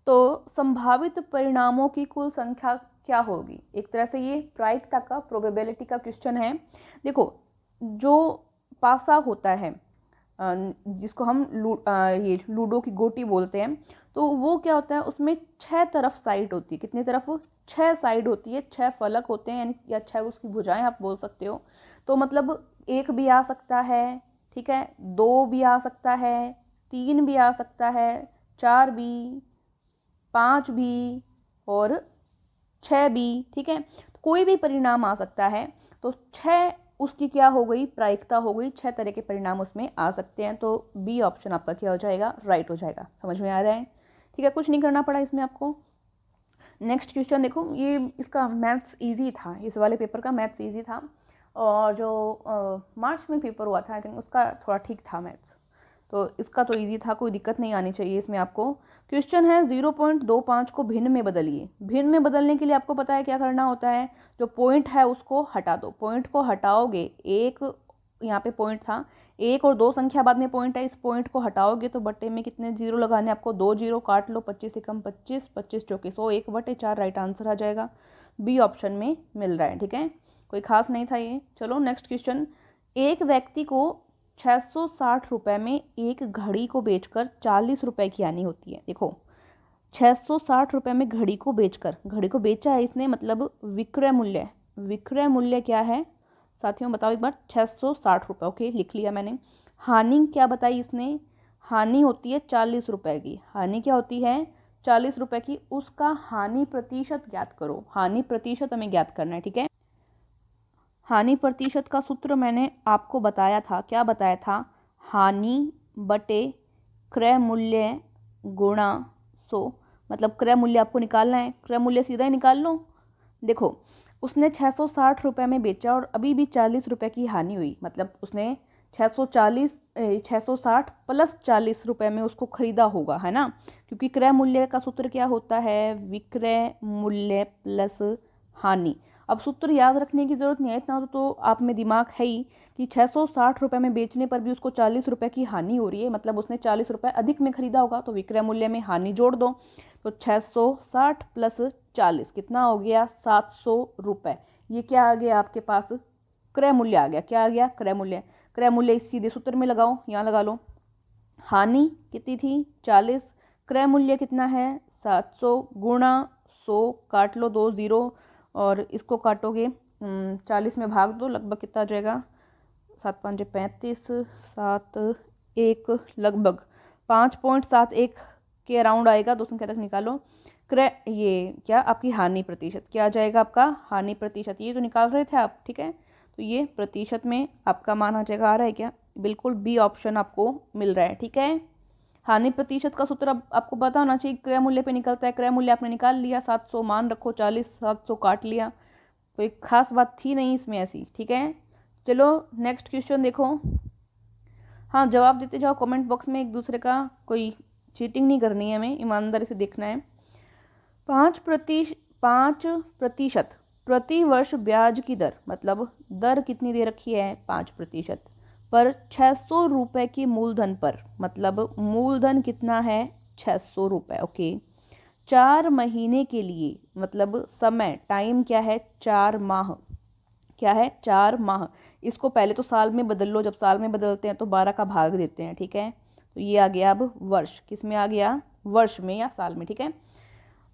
तो संभावित परिणामों की कुल संख्या क्या होगी? एक तरह से ये प्रायिकता का, प्रोबेबिलिटी का क्वेश्चन है। देखो जो पासा होता है जिसको हम ये लूडो की गोटी बोलते हैं, तो वो क्या होता है? उसमें 6 तरफ साइड होती है। कितनी तरफ? 6 साइड होती है, 6 फलक होते हैं, या 6 उसकी भुजाएं आप बोल सकते हो। तो मतलब 1 भी आ सकता है, ठीक है, 2 भी आ सकता है, 3 भी आ सकता है, 4 भी, 5 भी और 6 भी। ठीक है, तो कोई भी परिणाम आ सकता है। तो 6 उसकी क्या हो गई? प्रायिकता हो गई। 6 तरह के परिणाम उसमें आ सकते हैं। तो बी ऑप्शन आपका क्या हो जाएगा? राइट हो जाएगा। समझ में आ रहा है? ठीक है, कुछ नहीं करना पड़ा इसमें आपको। नेक्स्ट क्वेश्चन देखो, ये इसका मैथ्स इजी था, इस वाले पेपर का मैथ्स इजी था। और जो मार्च में पेपर हुआ था आई थिंक उसका थोड़ा ठीक था मैथ्स, तो इसका तो इजी था, कोई दिक्कत नहीं आनी चाहिए इसमें आपको। क्वेश्चन है 0.25 को भिन्न में बदलिए। भिन्न में बदलने के लिए आपको पता है क्या करना होता है? जो पॉइंट है उसको हटा दो। पॉइंट को हटाओगे, एक यहाँ पे पॉइंट था, 1 और 2 संख्या बाद में पॉइंट है, इस पॉइंट को हटाओगे तो बट्टे में कितने जीरो लगाने? आपको 2 जीरो काट लो, 25 से कम 25, 25 चौके 100, 1/4 राइट आंसर आ जाएगा। बी ऑप्शन में मिल रहा है। ठीक है, कोई खास नहीं था ये। चलो नेक्स्ट क्वेश्चन। एक व्यक्ति को 660 रुपये में एक घड़ी को बेचकर 40 रुपये की आनी होती है। देखो 660 रुपये में घड़ी को बेचकर, घड़ी को बेचा है इसने, मतलब विक्रय मूल्य, विक्रय मूल्य क्या है साथियों बताओ एक बार? 660 रुपये। ओके, लिख लिया मैंने। हानि क्या बताई इसने? हानि होती है 40 रुपये की। हानि क्या होती है? 40 रुपये की। उसका हानि प्रतिशत ज्ञात करो। हानि प्रतिशत हमें ज्ञात करना है। ठीक है, हानि प्रतिशत का सूत्र मैंने आपको बताया था। क्या बताया था? हानि बटे क्रय मूल्य गुणा 100। मतलब क्रय मूल्य आपको निकालना है, क्रय मूल्य सीधा ही निकाल लो। देखो उसने 660 रुपये में बेचा और अभी भी 40 रुपये की हानि हुई, मतलब उसने 660 प्लस 40 रुपये में उसको खरीदा होगा, है ना, क्योंकि क्रय मूल्य का सूत्र क्या होता है, विक्रय मूल्य प्लस हानि। अब सूत्र याद रखने की ज़रूरत नहीं है, इतना तो आप में दिमाग है ही कि 660 रुपये में बेचने पर भी उसको 40 रुपये की हानि हो रही है, मतलब उसने 40 रुपये अधिक में खरीदा होगा, तो विक्रय मूल्य में हानि जोड़ दो। तो 660 प्लस 40 कितना हो गया, 700 रुपये। ये क्या आ गया आपके पास, क्रय मूल्य आ गया। क्या आ गया, क्रय मूल्य। क्रय मूल्य इस सीधे सूत्र में लगाओ, यहाँ लगा लो। हानि कितनी थी, 40, क्रय मूल्य कितना है 700 गुणा 100, काट लो 2 0 और इसको काटोगे 40 में भाग दो, लगभग कितना आ जाएगा, 7 5 35, 7 1 लगभग 5.71 के अराउंड आएगा, दो संख्या तक निकालो। क्रय ये क्या आपकी हानि प्रतिशत, क्या आ जाएगा आपका हानि प्रतिशत, ये तो निकाल रहे थे आप, ठीक है, तो ये प्रतिशत में आपका मान आ जाएगा, आ रहा है क्या, बिल्कुल बी ऑप्शन आपको मिल रहा है, ठीक है। हानि प्रतिशत का सूत्र अब आपको पता होना चाहिए, क्रय मूल्य पे निकलता है, क्रय मूल्य आपने निकाल लिया 700, मान रखो 40, 700 काट लिया, कोई खास बात थी नहीं इसमें ऐसी, ठीक है। चलो नेक्स्ट क्वेश्चन देखो। हाँ जवाब देते जाओ कमेंट बॉक्स में, एक दूसरे का कोई चीटिंग नहीं करनी है, हमें ईमानदारी से देखना है। 5% प्रति वर्ष ब्याज की दर, मतलब दर कितनी दे रखी है 5% पर 600 रुपये की मूलधन पर, मतलब मूलधन कितना है 600 रुपये, ओके। 4 महीने के लिए, मतलब समय टाइम क्या है 4 माह, क्या है 4 माह। इसको पहले तो साल में बदल लो, जब साल में बदलते हैं तो 12 का भाग देते हैं, ठीक है, तो ये आ गया अब वर्ष, किस में आ गया, वर्ष में या साल में, ठीक है।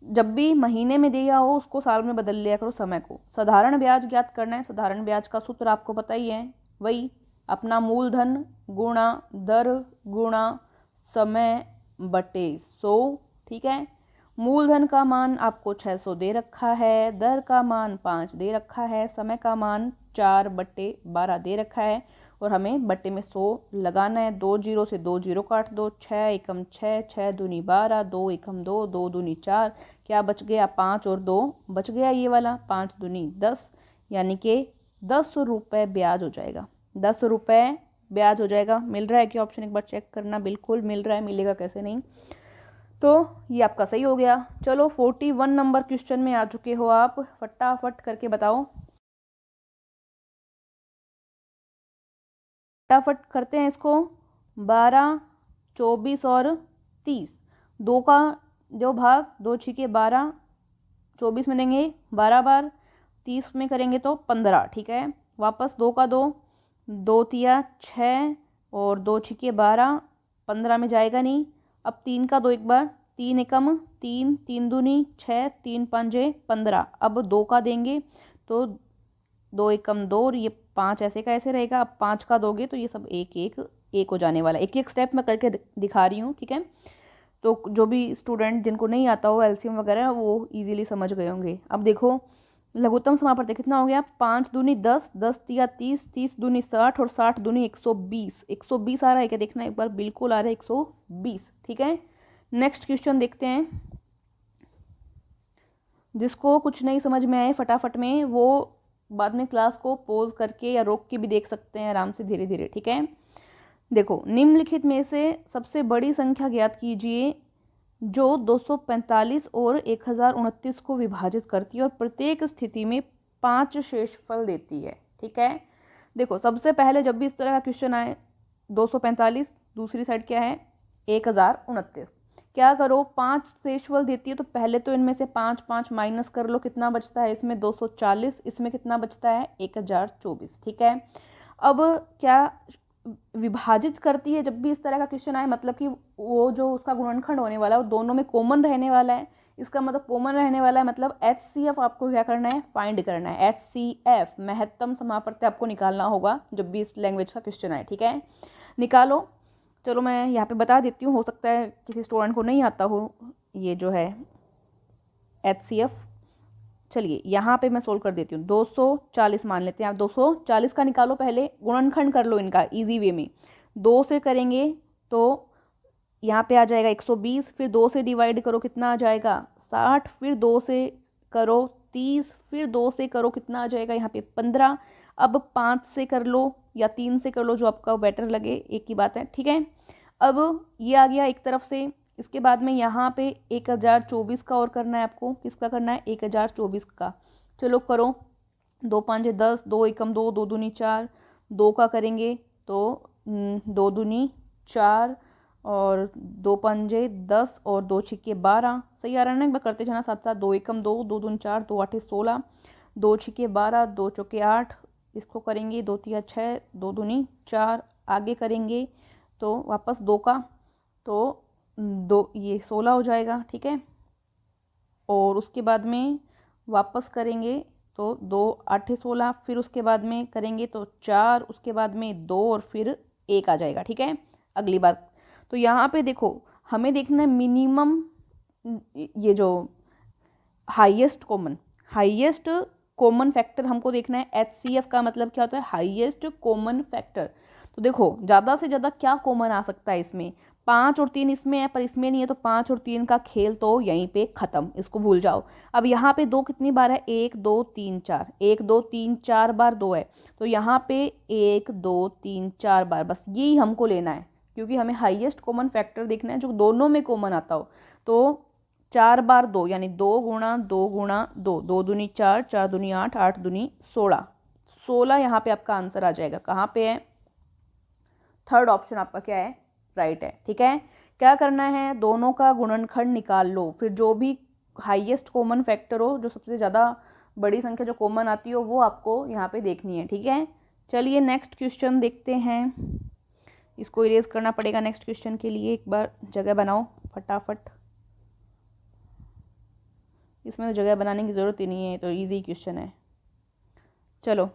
जब भी महीने में दिया हो उसको साल में बदल लिया करो समय को। साधारण ब्याज ज्ञात करना है, साधारण ब्याज का सूत्र आपको पता ही है, वही अपना मूलधन गुणा दर गुणा समय बटे 100, ठीक है। मूलधन का मान आपको 600 दे रखा है, दर का मान 5 दे रखा है, समय का मान 4/12 दे रखा है और हमें बट्टे में 100 लगाना है। 2 0 से 2 0 काट दो, 6 एकम 6, 6 दूनी 12, 2 एकम 2, 2 दूनी 4, क्या बच गया 5 और 2 बच गया ये वाला, 5 दूनी 10, यानी कि 10 रुपये ब्याज हो जाएगा, 10 रुपये ब्याज हो जाएगा। मिल रहा है कि ऑप्शन, एक बार चेक करना, बिल्कुल मिल रहा है, मिलेगा कैसे नहीं। तो ये आपका सही हो गया। चलो 41 नंबर क्वेश्चन में आ चुके हो आप, फटाफट करके बताओ, फटाफट करते हैं इसको। 12, 24 और 30, 2 का जो भाग 2 छिके 12, 24 में देंगे 12 बार, 30 में करेंगे तो 15, ठीक है। वापस 2 का 2, 2 तिया 6 और 2 छिके 12, 15 में जाएगा नहीं। अब 3 का 2 एक बार, 3 एकम 3, 3 दूनी 6, 3 पंजे 15। अब 2 का देंगे तो 2 एकम 2 और ये 5 ऐसे का ऐसे रहेगा। अब 5 का दोगे तो ये सब एक एक एक हो जाने वाला है। एक एक स्टेप मैं करके दिखा रही हूँ, ठीक है, तो जो भी स्टूडेंट जिनको नहीं आता हो एलसीएम वगैरह वो इजीली समझ गए होंगे। अब देखो लघुत्तम समापन कितना हो गया, 5 दूनी 10, 10 तिया 30, 30 दूनी 60 और 60 दूनी 120, 120 आ रहा है क्या, देखना एक बार, बिल्कुल आ रहा है 120, ठीक है। नेक्स्ट क्वेश्चन देखते हैं। जिसको कुछ नहीं समझ में आए फटाफट में वो बाद में क्लास को पॉज करके या रोक के भी देख सकते हैं आराम से, धीरे धीरे, ठीक है। देखो निम्नलिखित में से सबसे बड़ी संख्या ज्ञात कीजिए जो 245 और 1029 को विभाजित करती है और प्रत्येक स्थिति में 5 शेषफल देती है, ठीक है। देखो सबसे पहले जब भी इस तरह का क्वेश्चन आए, 245 दूसरी साइड क्या है 1029, क्या करो 5 शेषफल देती है तो पहले तो इनमें से 5 5 माइनस कर लो, कितना बचता है इसमें 240, इसमें कितना बचता है 1024, ठीक है। अब क्या विभाजित करती है जब भी इस तरह का क्वेश्चन आए, मतलब कि वो जो उसका गुणनखंड होने वाला है वो दोनों में कॉमन रहने वाला है, इसका मतलब कॉमन रहने वाला है, मतलब HCF आपको क्या करना है, फाइंड करना है। HCF महत्तम समापत्ति आपको निकालना होगा जब भी इस लैंग्वेज का क्वेश्चन आए, ठीक है, निकालो। चलो मैं यहाँ पे बता देती हूँ, हो सकता है किसी स्टूडेंट को नहीं आता हो ये जो है HCF। चलिए यहाँ पे मैं सोल्व कर देती हूँ। 240 मान लेते हैं, आप 240 का निकालो, पहले गुणनखंड कर लो इनका इजी वे में। 2 से करेंगे तो यहाँ पे आ जाएगा 120, फिर 2 से डिवाइड करो कितना आ जाएगा 60, फिर 2 से करो 30, फिर 2 से करो कितना आ जाएगा यहाँ पे 15। अब 5 से कर लो या 3 से कर लो, जो आपका बेटर लगे, एक ही बात है, ठीक है। अब ये आ गया एक तरफ से। इसके बाद में यहाँ पे 1024 का और करना है आपको। किसका करना है? 1024 का। चलो करो। 2 5 10, 2 एकम 2, 2 दूनी 4, 2 का करेंगे तो 2 दूनी 4 और 2 पंजे 10 और 2 छिक्के 12। सही आ रहा है ना? एक बार करते जाना साथ साथ। 2 एकम 2, 2 दूनी 4, 2 आठे 16, 2 छिक्के 12, 2 चौके 8। इसको करेंगे 2 तिया 6, 2 दूनी 4। आगे करेंगे तो वापस 2 का, तो 2 ये 16 हो जाएगा, ठीक है। और उसके बाद में वापस करेंगे तो 2 आठे 16, फिर उसके बाद में करेंगे तो 4, उसके बाद में 2 और फिर 1 आ जाएगा, ठीक है। अगली बार तो यहाँ पे देखो, हमें देखना है मिनिमम, ये जो हाईएस्ट कॉमन फैक्टर हमको देखना है। HCF का मतलब क्या होता है? Highest common factor. तो देखो ज़्यादा से ज़्यादा क्या कॉमन आ सकता है इसमें? 5 और 3 इसमें है पर इसमें नहीं है, तो 5 और 3 का खेल तो यहीं पे ख़त्म, इसको भूल जाओ। अब यहाँ पे 2 कितनी बार है? 1 2 3 4, 1 2 3 4 बार 2 है, तो यहाँ पे 1 2 3 4 बार, बस यही हमको लेना है, क्योंकि हमें हाईएस्ट कॉमन फैक्टर देखना है जो दोनों में कॉमन आता हो। तो 4 बार 2 यानी 2 गुणा 2 गुणा 2, 2 दूनी 4, 4 दूनी 8, 8 दूनी 16, 16 यहाँ पे आपका आंसर आ जाएगा। कहाँ पे है? थर्ड ऑप्शन आपका क्या है? राइट है, ठीक है। क्या करना है? दोनों का गुणनखंड निकाल लो, फिर जो भी हाईएस्ट कॉमन फैक्टर हो, जो सबसे ज़्यादा बड़ी संख्या जो कॉमन आती हो, वो आपको यहाँ पे देखनी है, ठीक है। चलिए नेक्स्ट क्वेश्चन देखते हैं। इसको इरेज करना पड़ेगा नेक्स्ट क्वेश्चन के लिए। एक बार जगह बनाओ फटाफट। इसमें तो जगह बनाने की ज़रूरत ही नहीं है, तो इजी क्वेश्चन है। चलो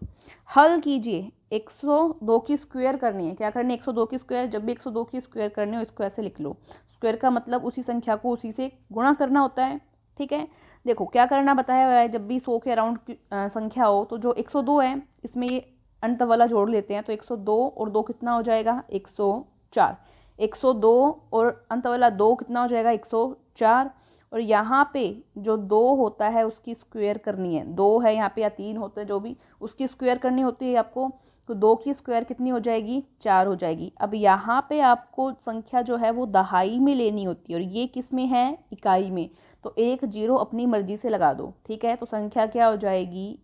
हल कीजिए। 102 की स्क्वायर करनी है। क्या करनी है? 102 की स्क्वायर। जब भी 102 की स्क्वायर करनी हो, इसको ऐसे लिख लो। स्क्वायर का मतलब उसी संख्या को उसी से गुणा करना होता है, ठीक है। देखो क्या करना बताया हुआ है, जब भी 100 के अराउंड संख्या हो, तो जो 102 है इसमें ये अंत वाला जोड़ लेते हैं, तो 102 और 2 कितना हो जाएगा? 104। 102 और अंत वाला 2 कितना हो जाएगा? 104। और यहाँ पे जो 2 होता है उसकी स्क्वायर करनी है। 2 है यहाँ पे या 3 होता है, जो भी, उसकी स्क्वायर करनी होती है आपको। तो 2 की स्क्वायर कितनी हो जाएगी? 4 हो जाएगी। अब यहाँ पे आपको संख्या जो है वो दहाई में लेनी होती है, और ये किस में है? इकाई में। तो 1 0 अपनी मर्जी से लगा दो, ठीक है। तो संख्या क्या हो जाएगी?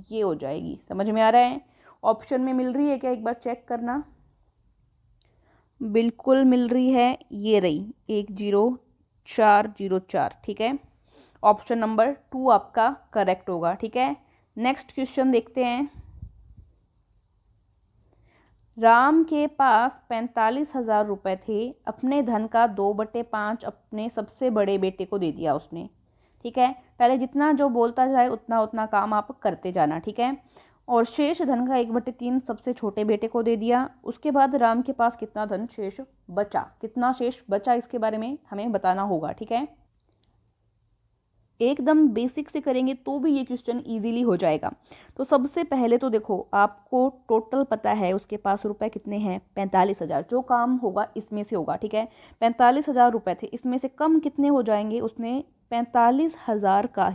ये हो जाएगी। समझ में आ रहा है? ऑप्शन में मिल रही है क्या? एक बार चेक करना। बिल्कुल मिल रही है, ये रही 10404, ठीक है। ऑप्शन नंबर 2 आपका करेक्ट होगा, ठीक है। नेक्स्ट क्वेश्चन देखते हैं। राम के पास 45,000 रुपये थे। अपने धन का 2/5 अपने सबसे बड़े बेटे को दे दिया उसने, ठीक है। पहले जितना जो बोलता जाए उतना उतना काम आप करते जाना, ठीक है। और शेष धन का 1/3 सबसे छोटे बेटे को दे दिया। उसके बाद राम के पास कितना धन शेष बचा? कितना शेष बचा इसके बारे में हमें बताना होगा, ठीक है। एकदम बेसिक से करेंगे तो भी ये क्वेश्चन इजीली हो जाएगा। तो सबसे पहले तो देखो, आपको टोटल पता है उसके पास रुपए कितने हैं? 45,000। जो काम होगा इसमें से होगा, ठीक है। 45,000 रुपये थे, इसमें से कम कितने हो जाएंगे? उसने 45,000 का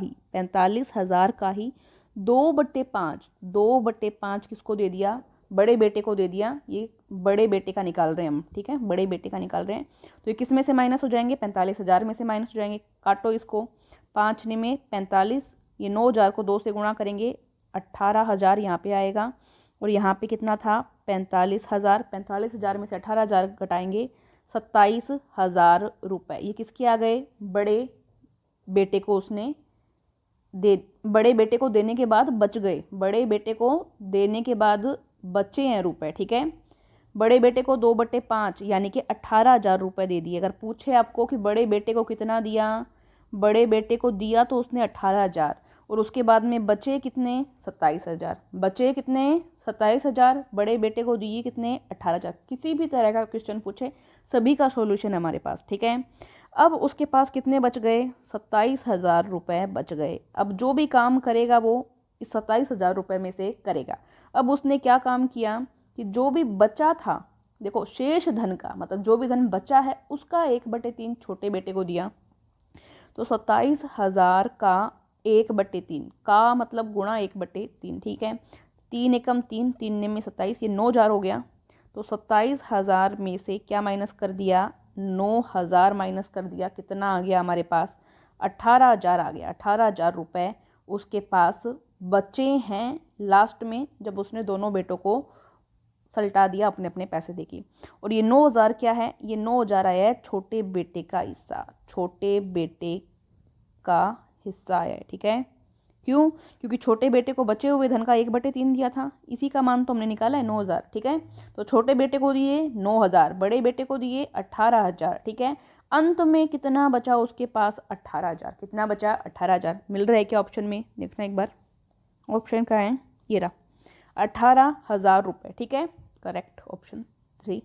ही 2/5, 2/5 किसको दे दिया? बड़े बेटे को दे दिया। ये बड़े बेटे का निकाल रहे हैं हम, ठीक है, बड़े बेटे का निकाल रहे हैं। तो ये किस में से माइनस हो जाएंगे? 45,000 में से माइनस हो जाएंगे। काटो इसको, 5 में 45, ये 9,000 को 2 से गुणा करेंगे, 18,000 यहाँ पे आएगा। और यहाँ पे कितना था? 45,000। 45,000 में से 18,000 घटाएंगे, 27,000 रुपये। ये किसके आ गए? बड़े बेटे को उसने बड़े बेटे को देने के बाद बच गए। बड़े बेटे को देने के बाद बचे हैं रुपए, ठीक है। बड़े बेटे को 2/5 यानी कि 18,000 रुपये दे दिए। अगर पूछे आपको कि बड़े बेटे को कितना दिया, बड़े बेटे को दिया तो उसने 18,000, और उसके बाद में बचे कितने? 27,000। बचे कितने? 27,000। बड़े बेटे को दिए कितने? 18,000। किसी भी तरह का क्वेश्चन पूछे, सभी का सॉल्यूशन है हमारे पास, ठीक है। अब उसके पास कितने बच गए? 27,000 रुपये बच गए। अब जो भी काम करेगा वो इस 27,000 रुपये में से करेगा। अब उसने क्या काम किया कि जो भी बचा था देखो शेष धन का मतलब जो भी धन बचा है उसका 1/3 छोटे बेटे को दिया, तो 27,000 का 1/3 का मतलब गुणा 1/3, ठीक है। 3 एकम 3, 3 में 27, ये 9,000 हो गया। तो 27,000 में से क्या माइनस कर दिया, 9,000 माइनस कर दिया, कितना आ गया हमारे पास, 18,000 आ गया। 18,000 रुपये उसके पास बचे हैं लास्ट में, जब उसने दोनों बेटों को सल्टा दिया अपने अपने पैसे देके। और ये 9,000 क्या है, ये 9,000 आया है छोटे बेटे का हिस्सा, छोटे बेटे का हिस्सा आया है, ठीक है। क्यों, क्योंकि छोटे बेटे को बचे हुए धन का 1/3 दिया था, इसी का मान तो हमने निकाला है 9,000, ठीक है। तो छोटे बेटे को दिए 9,000, बड़े बेटे को दिए 18,000, ठीक है। अंत में कितना बचा उसके पास, 18,000। कितना बचा, 18,000। मिल रहा है क्या ऑप्शन में, देखना एक बार, ऑप्शन का है ये रहा, 18,000 रुपये, ठीक है। Correct, option 3।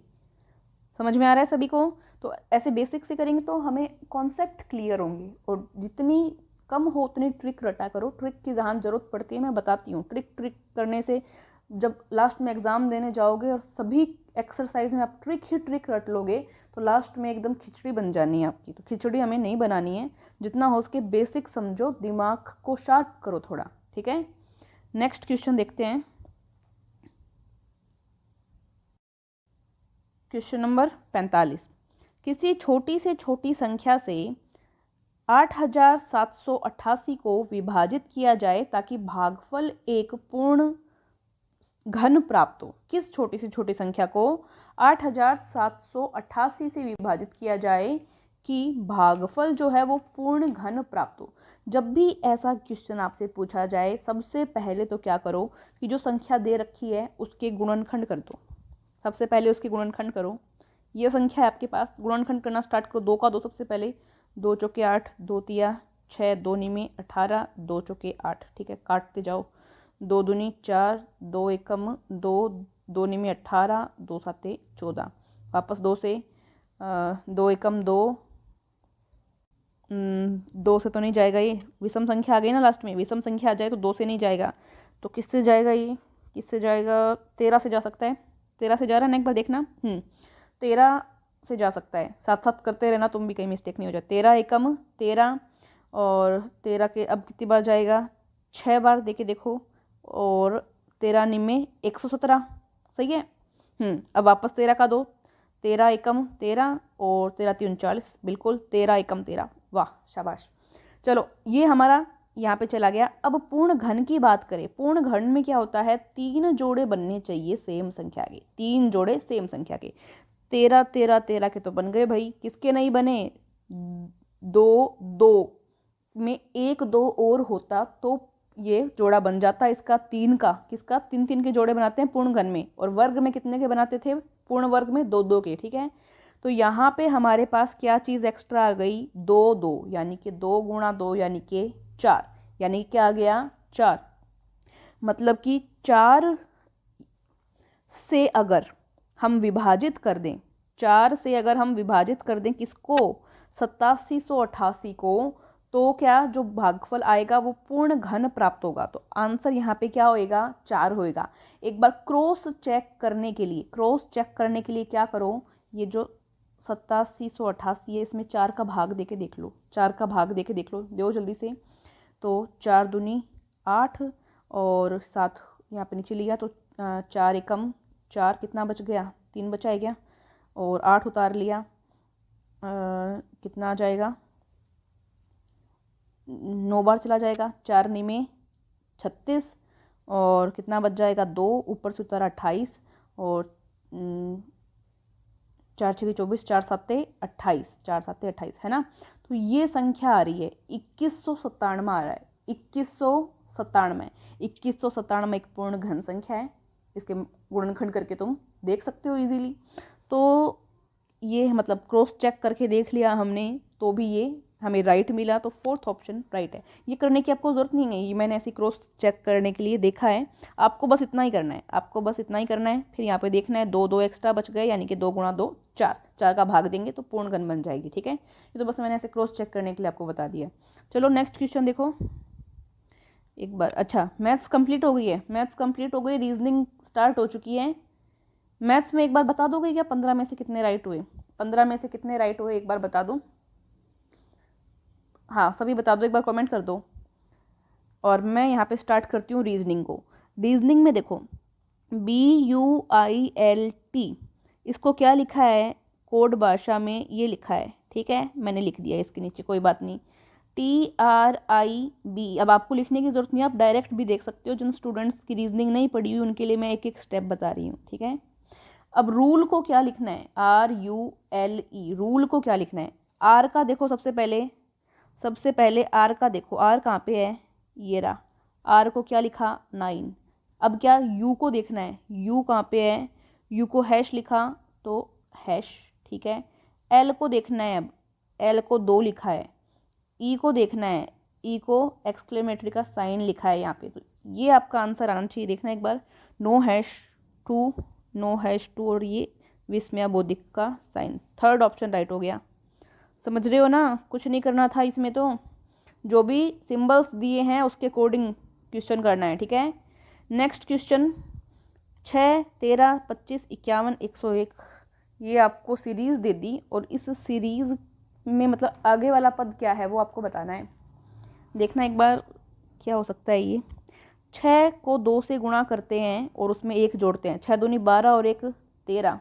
समझ में आ रहा है सभी को। तो ऐसे बेसिक से करेंगे तो हमें कॉन्सेप्ट क्लियर होंगे, और जितनी कम हो उतनी ट्रिक रटा करो। ट्रिक की जहाँ ज़रूरत पड़ती है मैं बताती हूँ। ट्रिक करने से जब लास्ट में एग्ज़ाम देने जाओगे और सभी एक्सरसाइज में आप ट्रिक ही ट्रिक रट लोगे तो लास्ट में एकदम खिचड़ी बन जानी है आपकी। तो खिचड़ी हमें नहीं बनानी है, जितना हो सके बेसिक समझो, दिमाग को शार्प करो थोड़ा, ठीक है। नेक्स्ट क्वेश्चन देखते हैं। Question number 45। किसी छोटी से छोटी संख्या से 8,788 को विभाजित किया जाए ताकि भागफल एक पूर्ण घन प्राप्त हो। किस छोटी से छोटी संख्या को 8,788 से विभाजित किया जाए कि भागफल जो है वो पूर्ण घन प्राप्त हो। जब भी ऐसा क्वेश्चन आपसे पूछा जाए, सबसे पहले तो क्या करो कि जो संख्या दे रखी है उसके गुणनखंड कर दो। सबसे पहले उसके गुणनखंड करो। ये संख्या है आपके पास, गुणनखंड करना स्टार्ट करो। 2 का 2 सबसे पहले, 2 चौके 8, 2 तिया 6, 2 निमे 18, 2 चौके 8, ठीक है। काटते जाओ, 2 दूनी 4, 2 एकम 2, 2 निमे 18, 2 साते 14। वापस 2 से 2 एकम 2, 2 से तो नहीं जाएगा, ये विषम संख्या आ गई ना लास्ट में, विषम संख्या आ जाए तो 2 से नहीं जाएगा, तो किससे जाएगा, ये किससे जाएगा, 13 से जा सकता है। 13 से जा रहा है ना, एक बार देखना। 13 से जा सकता है, साथ साथ करते रहना, तुम भी कहीं मिस्टेक नहीं हो जाए। 13 एकम 13, और 13 के अब कितनी बार जाएगा, 6 बार देके देखो, और 13 निमे 117, सही है। अब वापस 13 का 2, 13 एकम 13 और 13 3 39, बिल्कुल 13 एकम 13, वाह शाबाश। चलो ये हमारा यहाँ पे चला गया। अब पूर्ण घन की बात करें, पूर्ण घन में क्या होता है, 3 जोड़े बनने चाहिए सेम संख्या के, 3 जोड़े सेम संख्या के। 13 13 13 के तो बन गए भाई, किसके नहीं बने, 2 2 में 1 2 और होता तो ये जोड़ा बन जाता इसका 3 का। किसका, 3 3 के जोड़े बनाते हैं पूर्ण घन में, और वर्ग में कितने के बनाते थे, पूर्ण वर्ग में 2 2 के, ठीक है। तो यहाँ पे हमारे पास क्या चीज़ एक्स्ट्रा आ गई, 2 2, यानी कि 2 गुणा 2 यानी कि 4, यानी क्या आ गया 4। मतलब कि 4 से अगर हम विभाजित कर दें, 4 से अगर हम विभाजित कर दें किसको, 8788 को, तो क्या जो भागफल आएगा वो पूर्ण घन प्राप्त होगा। तो आंसर यहाँ पे क्या होएगा, 4 होएगा। एक बार क्रॉस चेक करने के लिए, क्रॉस चेक करने के लिए क्या करो, ये जो 8788 है इसमें 4 का भाग देके देख लो, 4 का भाग देके देख लो, दो जल्दी से। तो 4 दूनी 8 और 7 यहाँ पे नीचे लिया, तो 4 एकम 4, कितना बच गया, 3 बचा है क्या, और 8 उतार लिया, कितना आ जाएगा, 9 बार चला जाएगा, 4 निमे 36, और कितना बच जाएगा 2, ऊपर से उतारा 28, और 4 6 24, 4 7 28, 4 7 28 है ना। तो ये संख्या आ रही है 2197 आ रहा है, 2197। 2197 एक पूर्ण घन संख्या है, इसके गुणनखंड करके तुम देख सकते हो इजीली। तो ये मतलब क्रॉस चेक करके देख लिया हमने, तो भी ये हमें राइट मिला, तो 4th ऑप्शन राइट है। ये करने की आपको ज़रूरत नहीं है, ये मैंने ऐसी क्रॉस चेक करने के लिए देखा है। आपको बस इतना ही करना है, आपको बस इतना ही करना है। फिर यहाँ पे देखना है 2 2 एक्स्ट्रा बच गए, यानी कि 2 गुणा 2 4, 4 का भाग देंगे तो पूर्ण घन बन जाएगी, ठीक है। ये तो बस मैंने ऐसे क्रॉस चेक करने के लिए आपको बता दिया। चलो नेक्स्ट क्वेश्चन देखो एक बार। अच्छा मैथ्स कंप्लीट हो गई है, मैथ्स कंप्लीट हो गई, रीजनिंग स्टार्ट हो चुकी है। मैथ्स में एक बार बता दोगे क्या 15 में से कितने राइट हुए? 15 में से कितने राइट हुए एक बार बता दो। हाँ सभी बता दो, एक बार कमेंट कर दो। और मैं यहाँ पे स्टार्ट करती हूँ रीजनिंग को। रीजनिंग में देखो BUILT, इसको क्या लिखा है कोड भाषा में, ये लिखा है, ठीक है, मैंने लिख दिया इसके नीचे, कोई बात नहीं। TRIB, अब आपको लिखने की ज़रूरत नहीं, आप डायरेक्ट भी देख सकते हो। जिन स्टूडेंट्स की रीजनिंग नहीं पढ़ी हुई उनके लिए मैं एक एक स्टेप बता रही हूँ, ठीक है। अब रूल को क्या लिखना है, RULE, रूल को क्या लिखना है। आर का देखो सबसे पहले आर का देखो, आर कहाँ पे है, ये रहा। आर को क्या लिखा 9। अब क्या यू को देखना है, यू कहाँ पे है, यू को हैश लिखा तो हैश, ठीक है। एल को देखना है, अब एल को 2 लिखा है। ई को देखना है, ई को एक्सक्लेमेटरी का साइन लिखा है यहाँ पे। तो ये आपका आंसर आना चाहिए, देखना एक बार। नो हैश 2 और ये विस्मया बोधिक का साइन, थर्ड ऑप्शन राइट हो गया। समझ रहे हो ना, कुछ नहीं करना था इसमें, तो जो भी सिंबल्स दिए हैं उसके अकॉर्डिंग क्वेश्चन करना है, ठीक है। नेक्स्ट क्वेश्चन 6, 13, 25, 51, 101, ये आपको सीरीज़ दे दी और इस सीरीज़ में मतलब आगे वाला पद क्या है वो आपको बताना है। देखना एक बार क्या हो सकता है ये। 6 को 2 से गुणा करते हैं और उसमें 1 जोड़ते हैं, 6 दूनी 12 और 1 13।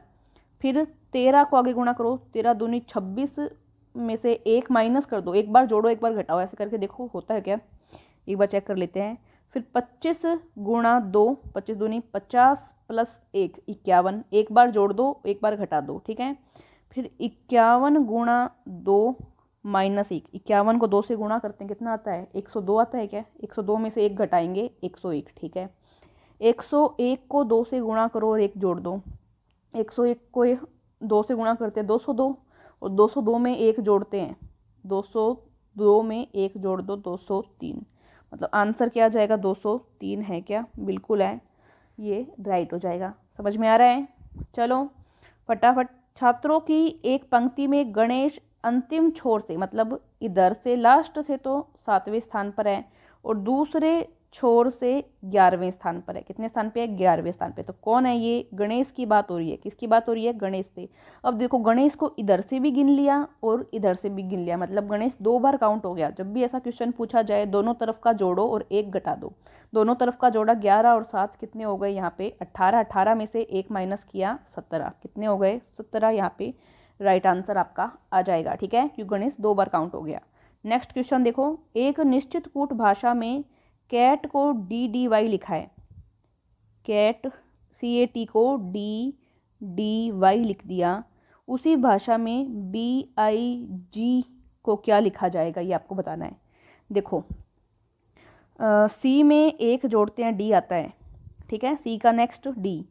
फिर 13 को आगे गुणा करो, 13 दूनी 26 में से 1 माइनस कर दो, एक बार जोड़ो एक बार घटाओ, ऐसे करके देखो होता है क्या, एक बार चेक कर लेते हैं। फिर 25 गुणा 2, 25 दूनी 50 प्लस 1 51, एक बार जोड़ दो एक बार घटा दो, ठीक है। फिर 51 गुणा 2 माइनस 1, 51 को 2 से गुणा करते हैं कितना आता है, 102 आता है क्या, 102 में से 1 घटाएंगे 101, ठीक है। 101 को 2 से गुणा करो और 1 जोड़ दो, 101 को 2 से गुणा करते हैं 202 और 202 में 1 जोड़ते हैं, 202 में 1 जोड़ दो 203, मतलब आंसर क्या आ जाएगा 203 है क्या, बिल्कुल है, ये राइट हो जाएगा। समझ में आ रहा है। चलो फटाफट, छात्रों की एक पंक्ति में गणेश अंतिम छोर से, मतलब इधर से लास्ट से तो 7वें स्थान पर है और दूसरे छोर से 11वें स्थान पर है। कितने स्थान पे है, 11वें स्थान पे। तो कौन है ये, गणेश की बात हो रही है, किसकी बात हो रही है, गणेश से। अब देखो गणेश को इधर से भी गिन लिया और इधर से भी गिन लिया, मतलब गणेश 2 बार काउंट हो गया। जब भी ऐसा क्वेश्चन पूछा जाए दोनों तरफ का जोड़ो और 1 घटा दो, दोनों तरफ का जोड़ा 11 और 7 कितने हो गए यहाँ पे 18, 18 में से 1 माइनस किया 17, कितने हो गए 17, यहाँ पे राइट आंसर आपका आ जाएगा, ठीक है, क्योंकि गणेश 2 बार काउंट हो गया। नेक्स्ट क्वेश्चन देखो, एक निश्चित कूट भाषा में कैट को DDY लिखा है, कैट CAT को DDY लिख दिया, उसी भाषा में BIG को क्या लिखा जाएगा ये आपको बताना है। देखो C में 1 जोड़ते हैं D आता है, ठीक है, C का नेक्स्ट D,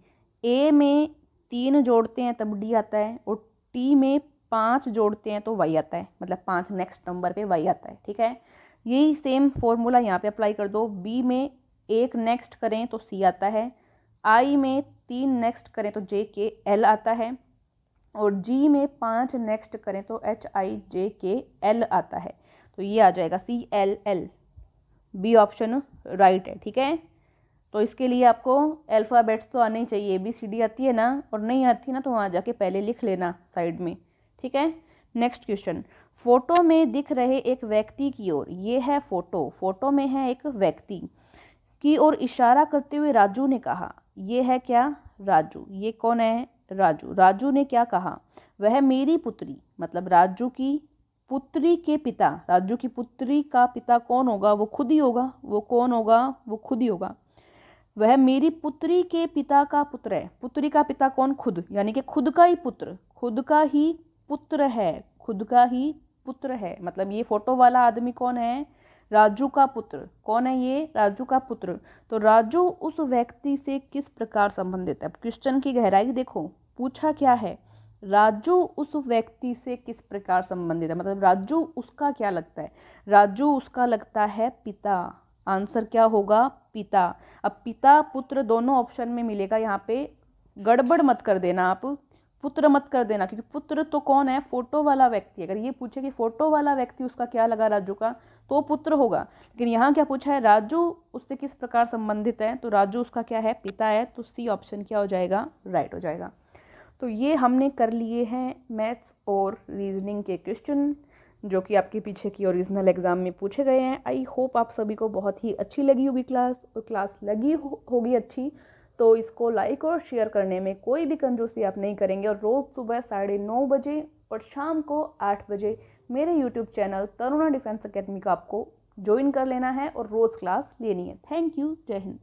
A में 3 जोड़ते हैं तब D आता है और T में 5 जोड़ते हैं तो Y आता है, मतलब 5 नेक्स्ट नंबर पे Y आता है, ठीक है। यही सेम फॉर्मूला यहाँ पे अप्लाई कर दो। B में 1 नेक्स्ट करें तो C आता है, I में 3 नेक्स्ट करें तो JKL आता है और G में 5 नेक्स्ट करें तो HIJKL आता है। तो ये आ जाएगा CLL, बी ऑप्शन राइट है, ठीक है। तो इसके लिए आपको अल्फ़ाबेट्स तो आने ही चाहिए, ABCD आती है ना, और नहीं आती ना तो वहाँ जाके पहले लिख लेना साइड में, ठीक है। नेक्स्ट क्वेश्चन, फोटो में दिख रहे एक व्यक्ति की ओर, ये है फोटो, फोटो में है एक व्यक्ति की ओर इशारा करते हुए राजू ने कहा, ये है क्या, राजू, ये कौन है, राजू। राजू ने क्या कहा, वह मेरी पुत्री, मतलब राजू की पुत्री के पिता, राजू की पुत्री का पिता कौन होगा, वो खुद ही होगा, वो कौन होगा, वो खुद ही होगा। वह मेरी पुत्री के पिता का पुत्र है, पुत्री का पिता कौन, खुद, यानी कि खुद का ही पुत्र, खुद का ही पुत्र है, खुद का ही पुत्र है, मतलब ये फोटो वाला आदमी कौन है, राजू का पुत्र, कौन है ये, राजू का पुत्र। तो राजू उस व्यक्ति से किस प्रकार संबंधित है। अब क्वेश्चन की गहराई देखो, पूछा क्या है, राजू उस व्यक्ति से किस प्रकार संबंधित है, मतलब राजू उसका क्या लगता है, राजू उसका लगता है पिता, आंसर क्या होगा, पिता। अब पिता पुत्र दोनों ऑप्शन में मिलेगा, यहाँ पे गड़बड़ मत कर देना आप, पुत्र मत कर देना, क्योंकि पुत्र तो कौन है, फोटो वाला व्यक्ति। अगर ये पूछे कि फोटो वाला व्यक्ति उसका क्या लगा राजू का, तो पुत्र होगा। लेकिन यहाँ क्या पूछा है, राजू उससे किस प्रकार संबंधित है, तो राजू उसका क्या है, पिता है। तो सी ऑप्शन क्या हो जाएगा, राइट हो जाएगा। तो ये हमने कर लिए हैं मैथ्स और रीजनिंग के क्वेश्चन, जो कि आपके पीछे की ओरिजिनल एग्ज़ाम में पूछे गए हैं। आई होप आप सभी को बहुत ही अच्छी लगी होगी क्लास, और क्लास लगी होगी अच्छी तो इसको लाइक और शेयर करने में कोई भी कंजूसी आप नहीं करेंगे। और रोज़ सुबह 9:30 बजे और शाम को 8 बजे मेरे YouTube channel Taruna defence academy का आपको ज्वाइन कर लेना है और रोज़ क्लास लेनी है। Thank you. जय हिंद।